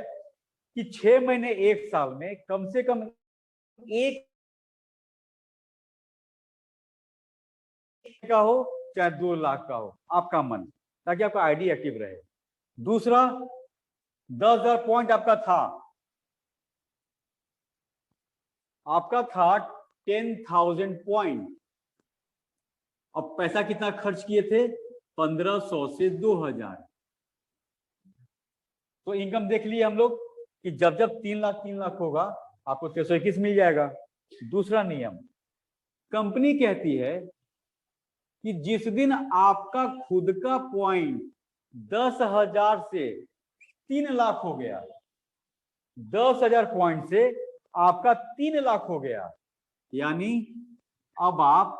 [SPEAKER 1] कि 6 महीने 1 साल में कम से कम 1 का हो चाहे 2 लाख का हो, आपका मन, ताकि आपका आईडी एक्टिव रहे। दूसरा, 10,000 पॉइंट आपका था 10,000 पॉइंट। अब पैसा कितना खर्च किए थे? 1,500 से 2,000। तो इनकम देख लिए हम लोग कि जब जब 3 लाख होगा आपको 1321 मिल जाएगा। दूसरा नियम, कंपनी कहती है कि जिस दिन आपका खुद का पॉइंट 10,000 से 3 लाख हो गया, 10,000 पॉइंट से आपका 3 लाख हो गया, यानी अब आप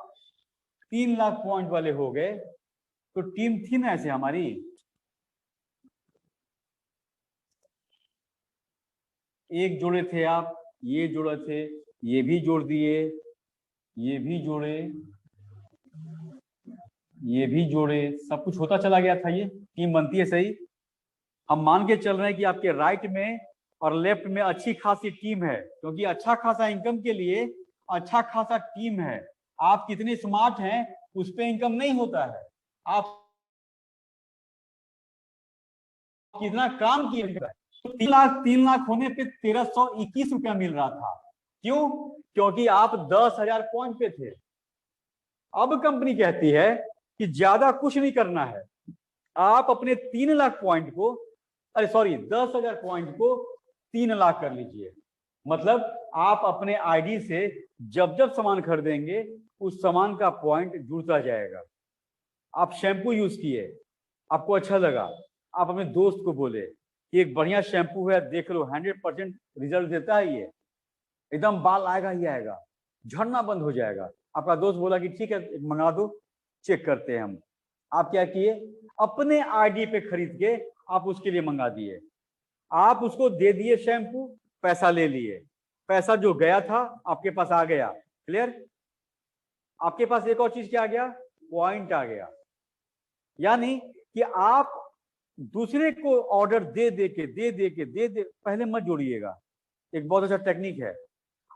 [SPEAKER 1] 3 लाख पॉइंट वाले हो गए। तो टीम थी ना ऐसे हमारी, एक जोड़े थे आप, ये जोड़े थे, ये भी जोड़ दिए, ये भी जोड़े, ये भी जोड़े, सब कुछ होता चला गया था। ये टीम बनती है सही। हम मान के चल रहे हैं कि आपके राइट में और लेफ्ट में अच्छी खासी टीम है, क्योंकि अच्छा खासा इनकम के लिए अच्छा खासा टीम है। आप कितने स्मार्ट हैं उस पे इनकम नहीं होता है, आप कितना काम किए। तो 3 लाख होने पे 1321 रुपया मिल रहा था। क्यों? क्योंकि आप 10,000 पॉइंट पे थे। अब कंपनी कहती है कि ज्यादा कुछ नहीं करना है, आप अपने 3 लाख पॉइंट को, 10,000 पॉइंट को 3 लाख कर लीजिए। मतलब आप अपने आईडी से जब जब सामान खरीदेंगे उस सामान का पॉइंट जुड़ता जाएगा। आप शैम्पू यूज किए, आपको अच्छा लगा, आप अपने दोस्त को बोले कि एक बढ़िया शैम्पू है, देख लो 100% रिजल्ट देता है, ये एकदम बाल आएगा ही आएगा, झड़ना बंद हो जाएगा। आपका दोस्त बोला कि ठीक है मंगा दो, चेक करते हैं हम। आप क्या किए? अपने आईडी पे खरीद के आप उसके लिए मंगा दिए, आप उसको दे दिए शैम्पू, पैसा ले लिए, पैसा जो गया था आपके पास आ गया। क्लियर? आपके पास एक और चीज क्या आ गया? पॉइंट आ गया। यानी कि आप दूसरे को ऑर्डर दे दे पहले मत जोड़िएगा। एक बहुत अच्छा टेक्निक है,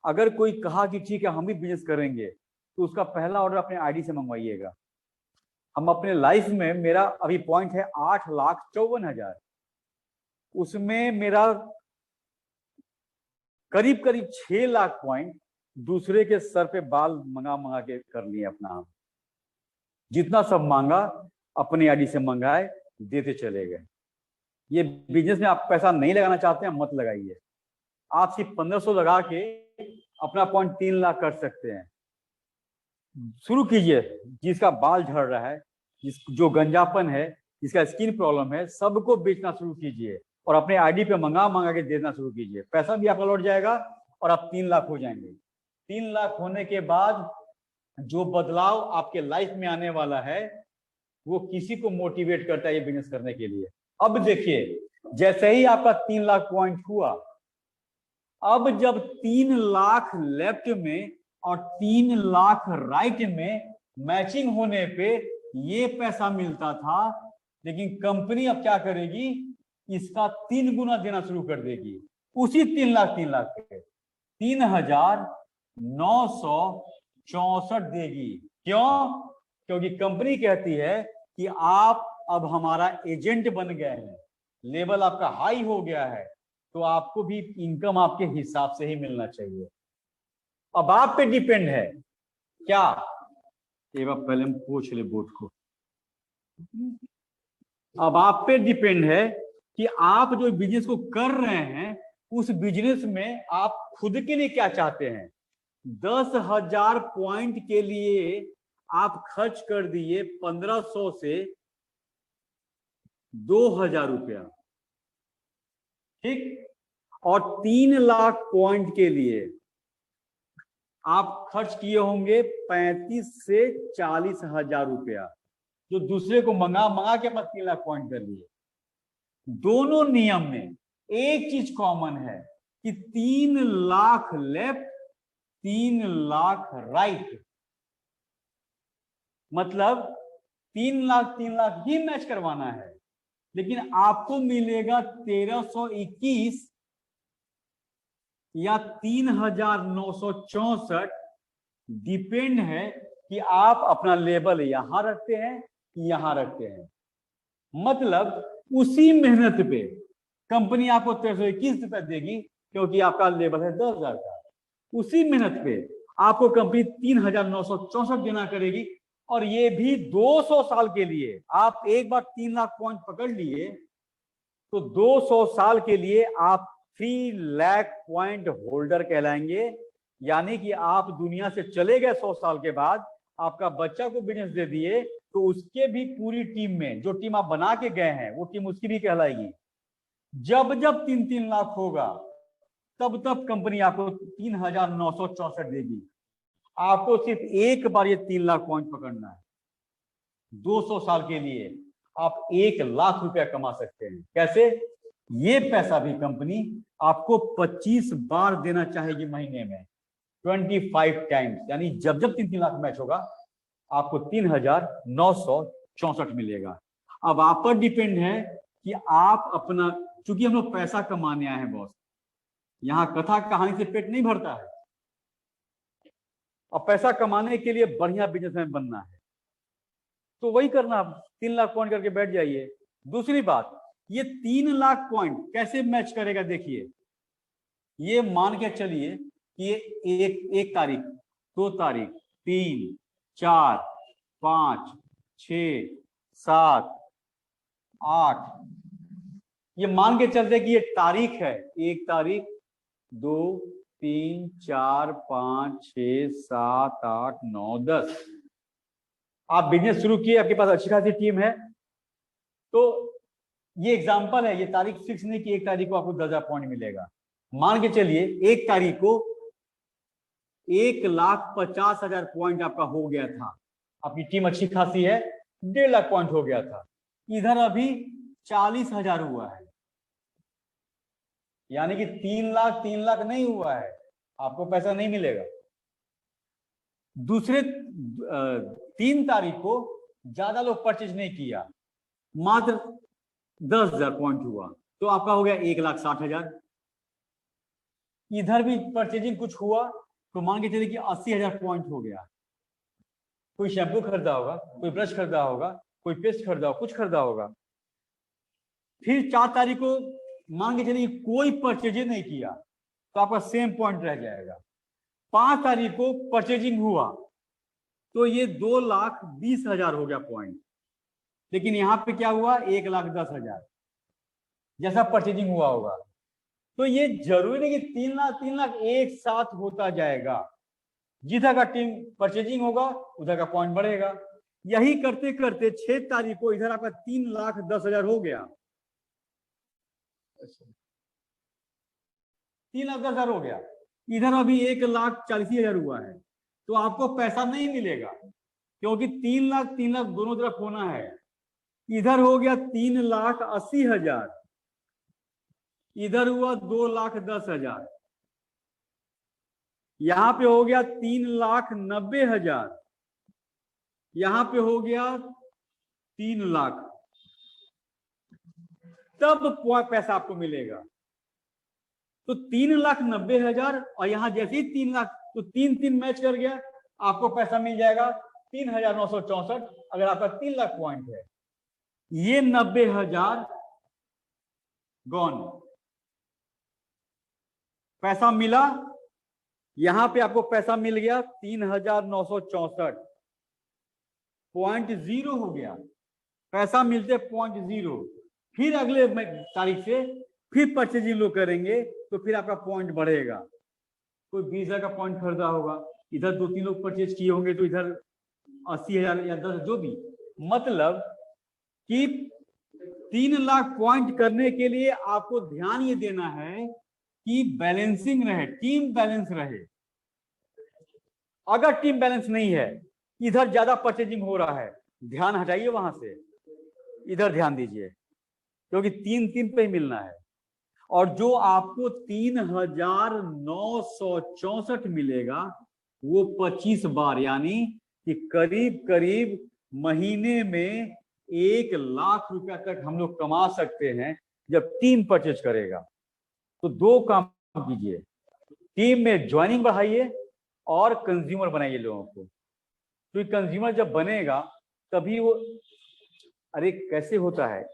[SPEAKER 1] अगर कोई कहा कि ठीक है हम भी बिजनेस करेंगे तो उसका पहला ऑर्डर अपने आईडी से मंगवाइएगा। हम अपने लाइफ में, मेरा अभी पॉइंट है 8,54,000, उसमें मेरा करीब करीब 6 लाख पॉइंट दूसरे के सर पे बाल मंगा मंगा के कर लिए अपना। जितना सब मांगा अपने आईडी से मंगाए, देते चले गए। ये बिजनेस में आप पैसा नहीं लगाना चाहते हैं, मत लगाइए। आप सिर्फ 1500 लगा के अपना पॉइंट 3 लाख कर सकते हैं। शुरू कीजिए। जिसका बाल झड़ रहा है, जो गंजापन है, जिसका स्किन प्रॉब्लम है, सबको बेचना शुरू कीजिए और अपने आईडी पे मंगा मंगा के देना शुरू कीजिए। पैसा भी आपका लौट जाएगा और आप 3 लाख हो जाएंगे। 3 लाख होने के बाद जो बदलाव आपके लाइफ में आने वाला है वो किसी को मोटिवेट करता है ये बिजनेस करने के लिए। अब देखिए, जैसे ही आपका 3 लाख पॉइंट हुआ, अब जब 3 लाख लेफ्ट में और 3 लाख राइट में मैचिंग होने पे ये पैसा मिलता था, लेकिन कंपनी अब क्या करेगी? इसका 3 गुना देना शुरू कर देगी। उसी 3 लाख पे 3,964 देगी। क्यों? क्योंकि कंपनी कहती है कि आप अब हमारा एजेंट बन गए हैं, लेवल आपका हाई हो गया है, तो आपको भी इनकम आपके हिसाब से ही मिलना चाहिए। अब आप पे डिपेंड है क्या? एक बार पहले हम पूछ ले बोर्ड को। अब आप पे डिपेंड है कि आप जो बिजनेस को कर रहे हैं उस बिजनेस में आप खुद के लिए क्या चाहते हैं। 10,000 पॉइंट के लिए आप खर्च कर दिए 1500 से 2,000 रुपया, ठीक? और 3 लाख पॉइंट के लिए आप खर्च किए होंगे 35 से 40,000 रुपया, जो दूसरे को मंगा मंगा के अपना 3 लाख पॉइंट कर लिए। दोनों नियम में एक चीज कॉमन है कि 3 लाख लेफ्ट, 3 लाख राइट, मतलब 3 लाख ही मैच करवाना है। लेकिन आपको मिलेगा 1321 या 3,964, डिपेंड है कि आप अपना लेवल यहां रखते हैं कि यहां रखते हैं। मतलब उसी मेहनत पे कंपनी आपको 1321 रुपए देगी क्योंकि आपका लेवल है 10,000 का। उसी मेहनत पे आपको कंपनी 3,964 देना करेगी, और ये भी 200 साल के लिए। आप एक बार 3 लाख पॉइंट पकड़ लिए तो 200 साल के लिए आप 3 लाख पॉइंट होल्डर कहलाएंगे। यानी कि आप दुनिया से चले गए 100 साल के बाद, आपका बच्चा को बिजनेस दे दिए, तो उसके भी पूरी टीम में जो टीम आप बना के गए हैं वो टीम उसकी भी कहलाएगी। जब जब 3-3 लाख होगा तब तब कंपनी आपको 3,964 देगी। आपको सिर्फ एक बार ये 3 लाख पॉइंट पकड़ना है। 200 साल के लिए आप 1 लाख रुपया कमा सकते हैं। कैसे? ये पैसा भी कंपनी आपको 25 बार देना चाहेगी महीने में, 25 टाइम्स। यानी जब जब 3-3 लाख मैच होगा आपको 3,964 मिलेगा। अब आप पर डिपेंड है कि आप अपना, चूंकि हम लोग पैसा कमाने आए हैं बॉस, यहां कथा कहानी से पेट नहीं भरता है, और पैसा कमाने के लिए बढ़िया बिजनेसमैन बनना है, तो वही करना। आप 3 लाख पॉइंट करके बैठ जाइए। दूसरी बात, ये 3 लाख पॉइंट कैसे मैच करेगा देखिए, ये मान के चलिए कि ये एक तारीख, 2 तारीख, 3, 4, 5, 6, 7, 8, ये मान के चलते कि ये तारीख है, 1 तारीख, 2, 3, 4, 5, 6, 7, 8, 9, 10। आप बिजनेस शुरू किए, आपके पास अच्छी खासी टीम है, तो ये एग्जांपल है, ये तारीख फिक्स नहीं कि 1 तारीख को आपको 10,000 पॉइंट मिलेगा। मान के चलिए 1 तारीख को 1,50,000 पॉइंट आपका हो गया था, आपकी टीम अच्छी खासी है, 1.5 लाख पॉइंट हो गया था। इधर अभी 40,000 हुआ है, यानी कि 3 लाख नहीं हुआ है, आपको पैसा नहीं मिलेगा। दूसरे 3 तारीख को ज्यादा लोग परचेज नहीं किया, मात्र 10,000 पॉइंट हुआ, तो आपका हो गया 1,60,000। इधर भी परचेजिंग कुछ हुआ तो मान के चलिए कि 80,000 पॉइंट हो गया। कोई शैम्पू खरीदा होगा, कोई ब्रश खरीदा होगा, कोई पेस्ट खरीदा होगा, कुछ खरीदा होगा। फिर 4 तारीख को मान के चलिए कोई परचेजिंग नहीं किया तो आपका सेम पॉइंट रह जाएगा। 5 तारीख को परचेजिंग हुआ तो ये 2,20,000 हो गया पॉइंट, लेकिन यहाँ पे क्या हुआ, 1,10,000 जैसा परचेजिंग हुआ होगा। तो ये जरूरी नहीं कि 3 लाख एक साथ होता जाएगा, जिधर का टीम परचेजिंग होगा उधर का पॉइंट बढ़ेगा। यही करते करते 6 तारीख को इधर आपका 3,10,000 हो गया, 3,10,000 हो गया। इधर अभी 1,40,000 हुआ है, तो आपको पैसा नहीं मिलेगा, क्योंकि 3 लाख दोनों तरफ होना है। इधर हो गया 3,80,000, इधर हुआ 2,10,000, यहां पे हो गया 3,90,000, यहां पे हो गया 3 लाख, तब पैसा आपको मिलेगा। तो 3,90,000 और यहां जैसे ही 3 लाख, तो 3 मैच कर गया, आपको पैसा मिल जाएगा 3,964, अगर आपका 3 लाख पॉइंट है। ये 90,000 गॉन, पैसा मिला, यहां पे आपको पैसा मिल गया 3,964, पॉइंट 0 हो गया, पैसा मिलते पॉइंट 0। फिर अगले तारीख से फिर परचेजिंग लोग करेंगे तो फिर आपका पॉइंट बढ़ेगा। कोई 20,000 का पॉइंट खरीदा होगा, इधर 2-3 लोग परचेज किए होंगे तो इधर 80,000 या 10, जो भी, मतलब कि 3 लाख पॉइंट करने के लिए आपको ध्यान ये देना है कि बैलेंसिंग रहे, टीम बैलेंस रहे। अगर टीम बैलेंस नहीं है, इधर ज्यादा परचेजिंग हो रहा है, ध्यान हटाइए वहां से, इधर ध्यान दीजिए, क्योंकि 3 पे ही मिलना है। और जो आपको 3,964 मिलेगा वो 25 बार, यानी कि करीब करीब महीने में 1 लाख रुपया तक हम लोग कमा सकते हैं जब टीम परचेज करेगा। तो 2 काम कीजिए, टीम में ज्वाइनिंग बढ़ाइए और कंज्यूमर बनाइए लोगों को। तो कंज्यूमर जब बनेगा तभी वो, अरे कैसे होता है,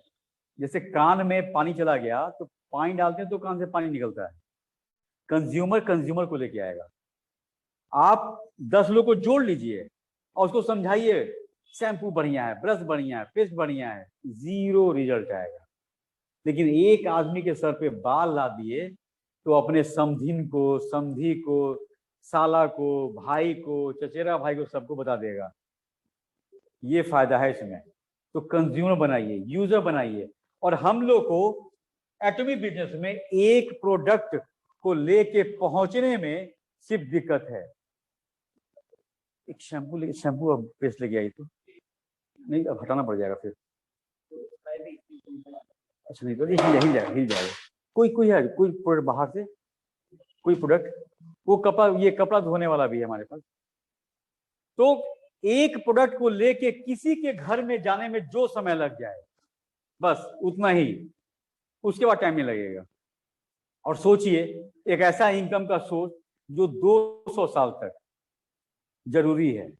[SPEAKER 1] जैसे कान में पानी चला गया तो पानी डालते हैं तो कान से पानी निकलता है, कंज्यूमर को लेके आएगा। आप 10 लोग को जोड़ लीजिए और उसको समझाइए शैम्पू बढ़िया है, ब्रश बढ़िया है, पेस्ट बढ़िया है, 0 रिजल्ट आएगा। लेकिन एक आदमी के सर पे बाल ला दिए तो अपने समधिन को, समधी को, साला को, भाई को, चचेरा भाई को, सबको बता देगा। ये फायदा है इसमें। तो कंज्यूमर बनाइए, यूजर बनाइए। और हम लोग को एटॉमिक बिजनेस में एक प्रोडक्ट को लेके पहुंचने में सिर्फ दिक्कत है। एक शैम्पू अब पेस्ट लेके आई तो नहीं, अब हटाना पड़ जाएगा फिर। अच्छा नहीं तो हिल जाएगा। कोई है, कोई प्रोडक्ट बाहर से, कोई प्रोडक्ट, वो कपड़ा, ये कपड़ा धोने वाला भी है हमारे पास। तो एक प्रोडक्ट को लेके किसी के घर में जाने में जो समय लग जाए, बस उतना ही, उसके बाद टाइम नहीं लगेगा। और सोचिए एक ऐसा इनकम का सोर्स जो 200 साल तक जरूरी है।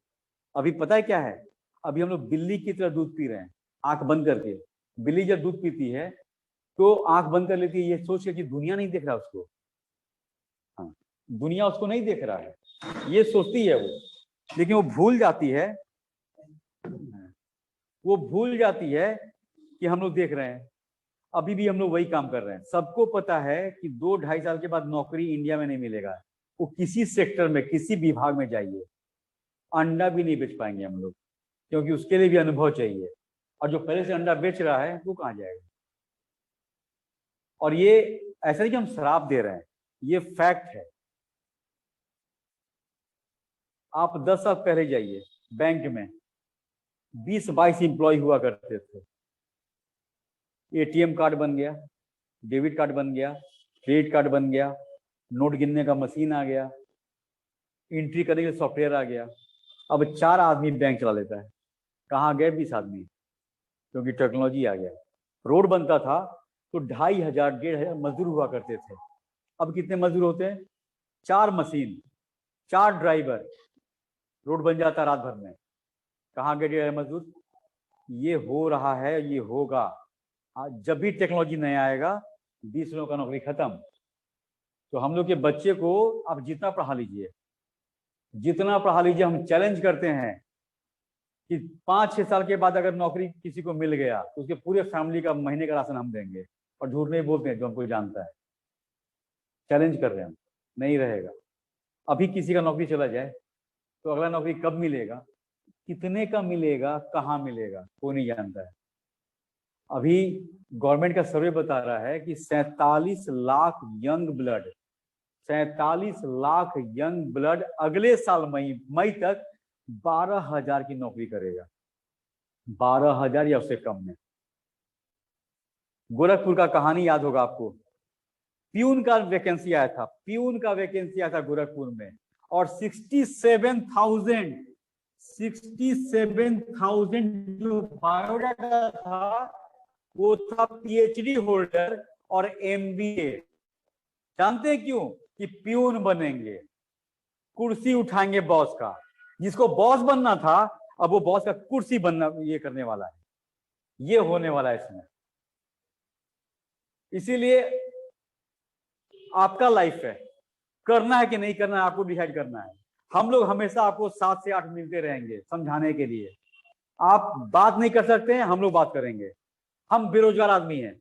[SPEAKER 1] अभी पता है क्या है, अभी हम लोग बिल्ली की तरह दूध पी रहे हैं, आंख बंद करके। बिल्ली जब दूध पीती है तो आंख बंद कर लेती है ये सोच के कि दुनिया नहीं देख रहा उसको। हाँ, दुनिया उसको नहीं देख रहा है, ये सोचती है वो, लेकिन वो भूल जाती है, वो भूल जाती है कि हम लोग देख रहे हैं। अभी भी हम लोग वही काम कर रहे हैं। सबको पता है कि 2-2.5 साल के बाद नौकरी इंडिया में नहीं मिलेगा। वो किसी सेक्टर में, किसी विभाग में जाइए, अंडा भी नहीं बेच पाएंगे हम लोग, क्योंकि उसके लिए भी अनुभव चाहिए। और जो पहले से अंडा बेच रहा है वो कहाँ जाएगा? और ये ऐसा नहीं कि हम श्राप दे रहे हैं, ये फैक्ट है। आप 10 साल पहले जाइए बैंक में, 20-22 एम्प्लॉय हुआ करते थे। एटीएम कार्ड बन गया, डेबिट कार्ड बन गया, क्रेडिट कार्ड बन गया, नोट गिनने का मशीन आ गया, एंट्री करने के लिए सॉफ्टवेयर आ गया। अब 4 आदमी बैंक चला लेता है। कहाँ गए 20 आदमी? क्योंकि टेक्नोलॉजी आ गया। रोड बनता था तो 2,500-1,500 मजदूर हुआ करते थे। अब कितने मजदूर होते हैं? 4 मशीन, 4 ड्राइवर, रोड बन जाता रात भर में। कहाँ गए 1,500 मजदूर? ये हो रहा है, ये होगा। जब भी टेक्नोलॉजी नया आएगा 20 लोगों का नौकरी खत्म। तो हम लोग के बच्चे को आप जितना पढ़ा लीजिए, जितना पढ़ा लीजिए, हम चैलेंज करते हैं कि 5-6 साल के बाद अगर नौकरी किसी को मिल गया तो उसके पूरे फैमिली का महीने का राशन हम देंगे। और झूठ नहीं बोलते हैं, जो हमको जानता है। चैलेंज कर रहे हैं हम, नहीं रहेगा। अभी किसी का नौकरी चला जाए तो अगला नौकरी कब मिलेगा, कितने का मिलेगा, कहाँ मिलेगा, कोई नहीं जानता है। अभी गवर्नमेंट का सर्वे बता रहा है कि 47 lakh young blood, 47 lakh young blood अगले साल मई तक 12,000 की नौकरी करेगा। 12,000 या उससे कम में। गोरखपुर का कहानी याद होगा आपको, प्यून का वैकेंसी आया था, प्यून का वैकेंसी आया था गोरखपुर में, और 67,000 जो बायोडाटा था वो था पीएचडी होल्डर और एमबीए। जानते हैं क्यों? कि प्यून बनेंगे, कुर्सी उठाएंगे बॉस का। जिसको बॉस बनना था अब वो बॉस का कुर्सी बनना, ये करने वाला है, ये होने वाला है इसमें। इसीलिए आपका लाइफ है, करना है कि नहीं करना है आपको डिसाइड करना है। हम लोग हमेशा आपको 7 से 8 मिलते रहेंगे समझाने के लिए। आप बात नहीं कर सकते हैं, हम लोग बात करेंगे। हम बेरोजगार आदमी हैं,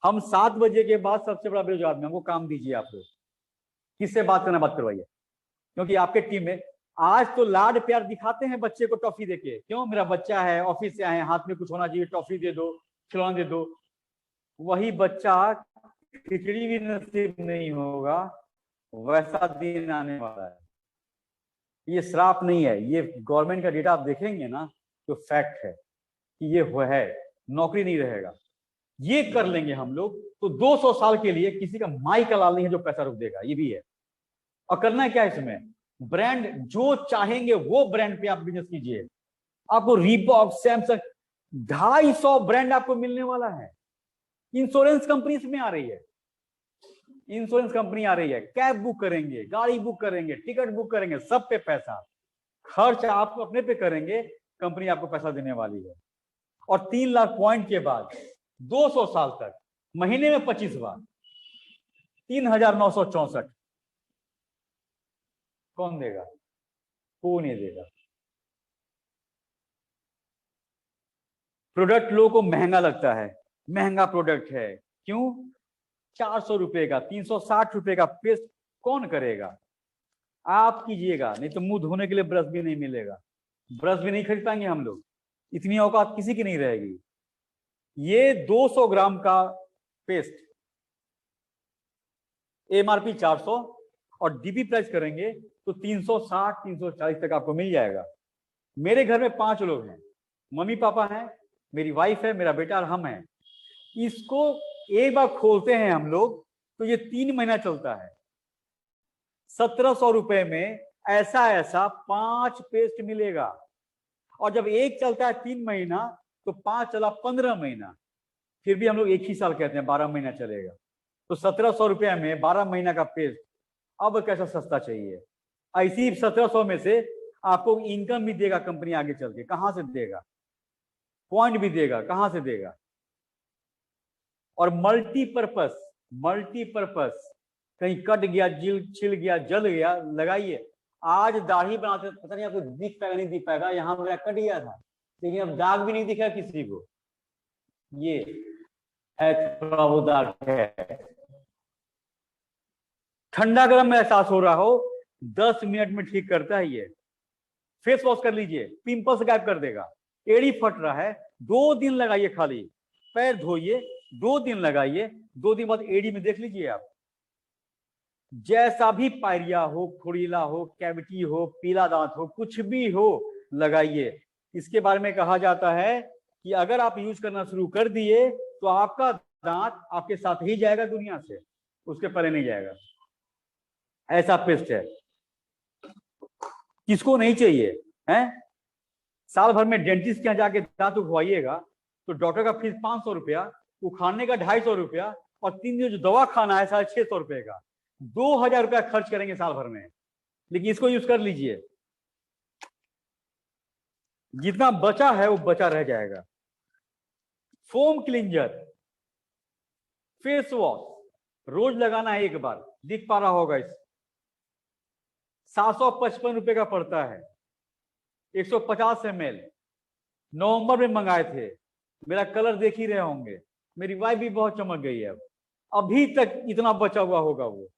[SPEAKER 1] हम 7 बजे के बाद सबसे बड़ा बेरोजगार आदमी। हमको काम दीजिए आप लोग, किससे बात करना, बात करवाइए। क्योंकि आपके टीम में आज तो लाड प्यार दिखाते हैं बच्चे को टॉफी देके, क्यों? मेरा बच्चा है, ऑफिस से आए, हाथ में कुछ होना चाहिए, टॉफी दे दो, खिलौना दे दो। वही बच्चा खिचड़ी भी नसीब नहीं होगा, वैसा दिन आने वाला है। ये श्राप नहीं है, ये गवर्नमेंट का डेटा आप देखेंगे ना तो फैक्ट है कि ये है, नौकरी नहीं रहेगा। ये कर लेंगे हम लोग तो 200 साल के लिए किसी का माई का लाल नहीं है जो पैसा रोक देगा, ये भी है। और करना है क्या इसमें? ब्रांड जो चाहेंगे वो ब्रांड पे आप बिजनेस कीजिए। आपको रीबॉक, सैमसंग, 250 ब्रांड आपको मिलने वाला है। इंश्योरेंस कंपनी इसमें आ रही है, इंश्योरेंस कंपनी आ रही है। कैब बुक करेंगे, गाड़ी बुक करेंगे, टिकट बुक करेंगे, सब पे पैसा। खर्च आप अपने पे करेंगे, कंपनी आपको पैसा देने वाली है। और 3 लाख पॉइंट के बाद 200 साल तक महीने में 25 बार 3,964। कौन देगा? कोई नहीं देगा। प्रोडक्ट लोगों को महंगा लगता है, महंगा प्रोडक्ट है, क्यों? 400 रुपए का, 360 रुपए का पेस्ट कौन करेगा? आप कीजिएगा, नहीं तो मुंह धोने के लिए ब्रश भी नहीं मिलेगा। ब्रश भी नहीं खरीद पाएंगे हम लोग, इतनी औकात किसी की नहीं रहेगी। ये 200 ग्राम का पेस्ट एमआरपी 400 और डीपी प्राइस करेंगे तो 360-340 तक आपको मिल जाएगा। मेरे घर में 5 लोग हैं, मम्मी पापा हैं, मेरी वाइफ है, मेरा बेटा और हम हैं। इसको एक बार खोलते हैं हम लोग तो ये 3 महीना चलता है। 1,700 रुपए में ऐसा 5 पेस्ट मिलेगा। और जब एक चलता है 3 महीना तो 5 चला 15 महीना, फिर भी हम लोग एक ही साल कहते हैं, 12 महीना चलेगा। तो 1,700 रुपए में 12 महीना का पेस्ट, अब कैसा सस्ता चाहिए? ऐसी 1,700 में से आपको इनकम भी देगा कंपनी आगे चल के, कहां से देगा? पॉइंट भी देगा, कहां से देगा? और मल्टीपर्पस, मल्टीपर्पस, कहीं कट गया, छिल गया, जल गया, लगाइए। आज दाढ़ी बनाते पता नहीं आपको दिख पाएगा नहीं दिख पाएगा, यहाँ मेरा कट गया था लेकिन अब दाग भी नहीं दिखा किसी को। ये है थोड़ा वो दाग है। ठंडा गर्म में एहसास हो रहा हो 10 मिनट में ठीक करता है ये। फेस वॉश कर लीजिए, पिंपल्स गायब कर देगा। एड़ी फट रहा है 2 दिन लगाइए, खाली पैर धोइए 2 दिन लगाइए, 2 दिन बाद एड़ी में देख लीजिए आप, जैसा भी पायरिया हो, खुड़ीला हो, कैविटी हो, पीला दांत हो, कुछ भी हो लगाइए। इसके बारे में कहा जाता है कि अगर आप यूज करना शुरू कर दिए तो आपका दांत आपके साथ ही जाएगा दुनिया से, उसके परे नहीं जाएगा। ऐसा पेस्ट है, किसको नहीं चाहिए है। साल भर में डेंटिस्ट के यहाँ जाके दांत उखवाइएगा तो डॉक्टर का फीस 500 रुपया, उखाड़ने का 250 रुपया, और 3 दिन जो दवा खाना है 650 रुपये का, 2000 रुपया खर्च करेंगे साल भर में। लेकिन इसको यूज कर लीजिए, जितना बचा है वो बचा रह जाएगा। फोम क्लींजर, फेस वॉश रोज लगाना है 1 बार, दिख पा रहा होगा। इस 755 रुपए का पड़ता है, 150 ml। नवंबर में मंगाए थे, मेरा कलर देख ही रहे होंगे, मेरी वाइफ भी बहुत चमक गई है। अब अभी तक इतना बचा हुआ होगा वो।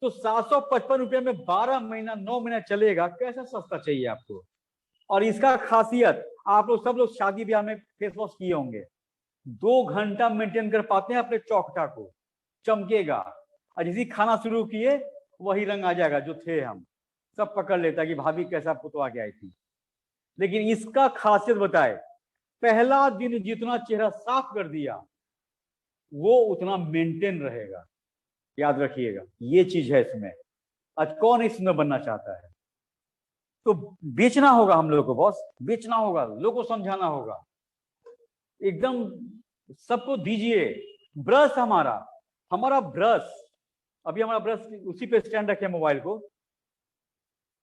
[SPEAKER 1] तो 755 रुपये में 12 महीना 9 महीना चलेगा, कैसा सस्ता चाहिए आपको। और इसका खासियत, आप लोग सब लोग शादी ब्याह में फेस वॉश किए होंगे, 2 घंटा मेंटेन कर पाते हैं अपने चौकटा को, चमकेगा। और जिसी खाना शुरू किए वही रंग आ जाएगा जो थे हम, सब पकड़ लेता कि भाभी कैसा पुतवा के आई थी। लेकिन इसका खासियत बताए, पहला दिन जितना चेहरा साफ कर दिया वो उतना मेंटेन रहेगा, याद रखिएगा। ये चीज है इसमें। आज कौन इस सुंदर बनना चाहता है। तो बेचना होगा हम लोग को बॉस, बेचना होगा, लोगों को समझाना होगा, एकदम सबको दीजिए। ब्रश हमारा ब्रश, अभी हमारा ब्रश उसी पे स्टैंड रखे मोबाइल को,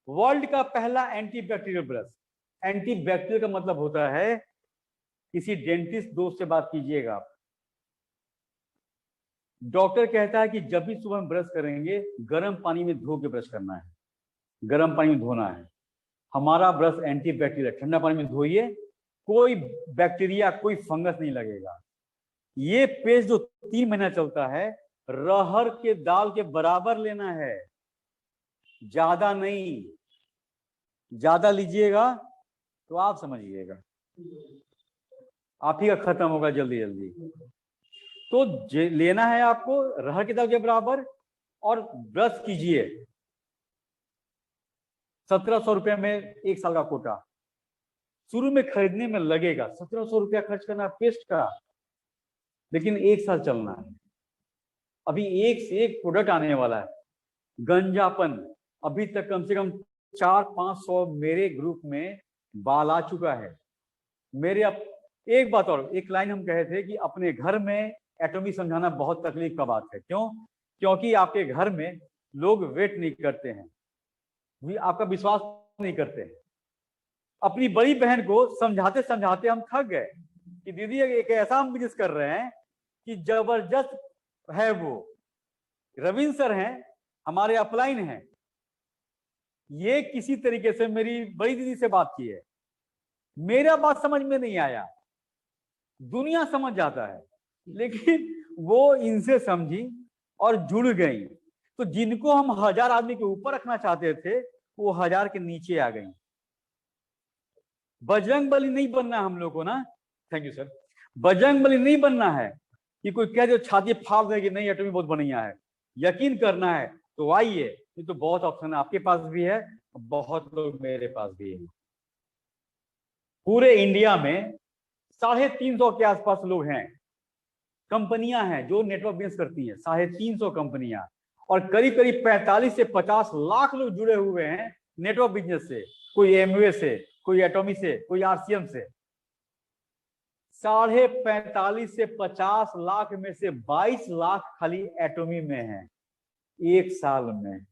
[SPEAKER 1] वर्ल्ड का पहला एंटीबैक्टीरियल ब्रश। एंटीबैक्टीरियल का मतलब होता है, किसी डेंटिस्ट दोस्त से बात कीजिएगा आप, डॉक्टर कहता है कि जब भी सुबह में ब्रश करेंगे गर्म पानी में धो के ब्रश करना है, गर्म पानी में धोना है। हमारा ब्रश एंटीबैक्टीरियल, ठंडा पानी में धोइए, कोई बैक्टीरिया कोई फंगस नहीं लगेगा। ये पेस्ट जो 3 महीना चलता है, रहर के दाल के बराबर लेना है, ज्यादा नहीं। ज्यादा लीजिएगा तो आप समझिएगा आप ही का खत्म होगा जल्दी जल्दी। तो लेना है आपको रहर के दाल के बराबर, और ब्रश कीजिए। 1700 रुपये में 1 साल का कोटा। शुरू में खरीदने में लगेगा 1700 रुपया खर्च करना पेस्ट का, लेकिन 1 साल चलना है। अभी एक से एक प्रोडक्ट आने वाला है। गंजापन, अभी तक कम से कम 400-500 मेरे ग्रुप में बाल आ चुका है। मेरे अब एक बात और, एक लाइन हम कहे थे कि अपने घर में एटॉमी समझाना बहुत तकलीफ का बात है। क्यों? क्योंकि आपके घर में लोग वेट नहीं करते हैं, आपका विश्वास नहीं करते हैं। अपनी बड़ी बहन को समझाते समझाते हम थक गए कि दीदी एक ऐसा हम बिजनेस कर रहे हैं कि जबरदस्त है। वो रविंद्र सर हैं, हमारे अपलाइन हैं, ये किसी तरीके से मेरी बड़ी दीदी से बात की है, मेरा बात समझ में नहीं आया, दुनिया समझ जाता है, लेकिन वो इनसे समझी और जुड़ गई। तो जिनको हम 1000 आदमी के ऊपर रखना चाहते थे वो 1000 के नीचे आ गई। बजरंगबली नहीं बनना हम लोग को ना, थैंक यू सर। बजरंगबली नहीं बनना है कि कोई कह दे छाती फाड़ देगी, नहीं एटॉमी बहुत बढ़िया है। यकीन करना है तो आइए, ये तो बहुत ऑप्शन है, आपके पास भी है, बहुत लोग मेरे पास भी है। पूरे इंडिया में 350 के आसपास लोग हैं, कंपनियां हैं जो नेटवर्क बिजनेस करती हैं, 350 कंपनियां, और करीब करीब 45 से 50 लाख लोग जुड़े हुए हैं नेटवर्क बिजनेस से। कोई एमवे से, कोई एटॉमी से, कोई आरसीएम से। 45.5 से 50 लाख में से 22 लाख खाली एटॉमी में है 1 साल में।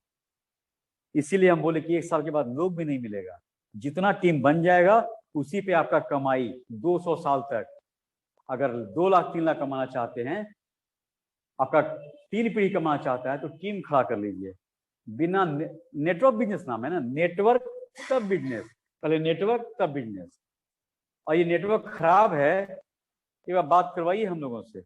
[SPEAKER 1] इसीलिए हम बोले कि 1 साल के बाद लोग भी नहीं मिलेगा। जितना टीम बन जाएगा उसी पे आपका कमाई 200 साल तक। अगर 2 लाख 3 लाख कमाना चाहते हैं, आपका 3 पीढ़ी कमाना चाहता है, तो टीम खड़ा कर लीजिए। बिना नेटवर्क बिजनेस नाम है ना, नेटवर्क तब बिजनेस, पहले नेटवर्क तब बिजनेस। और ये नेटवर्क खराब है, ये बात करवाइए हम लोगों से।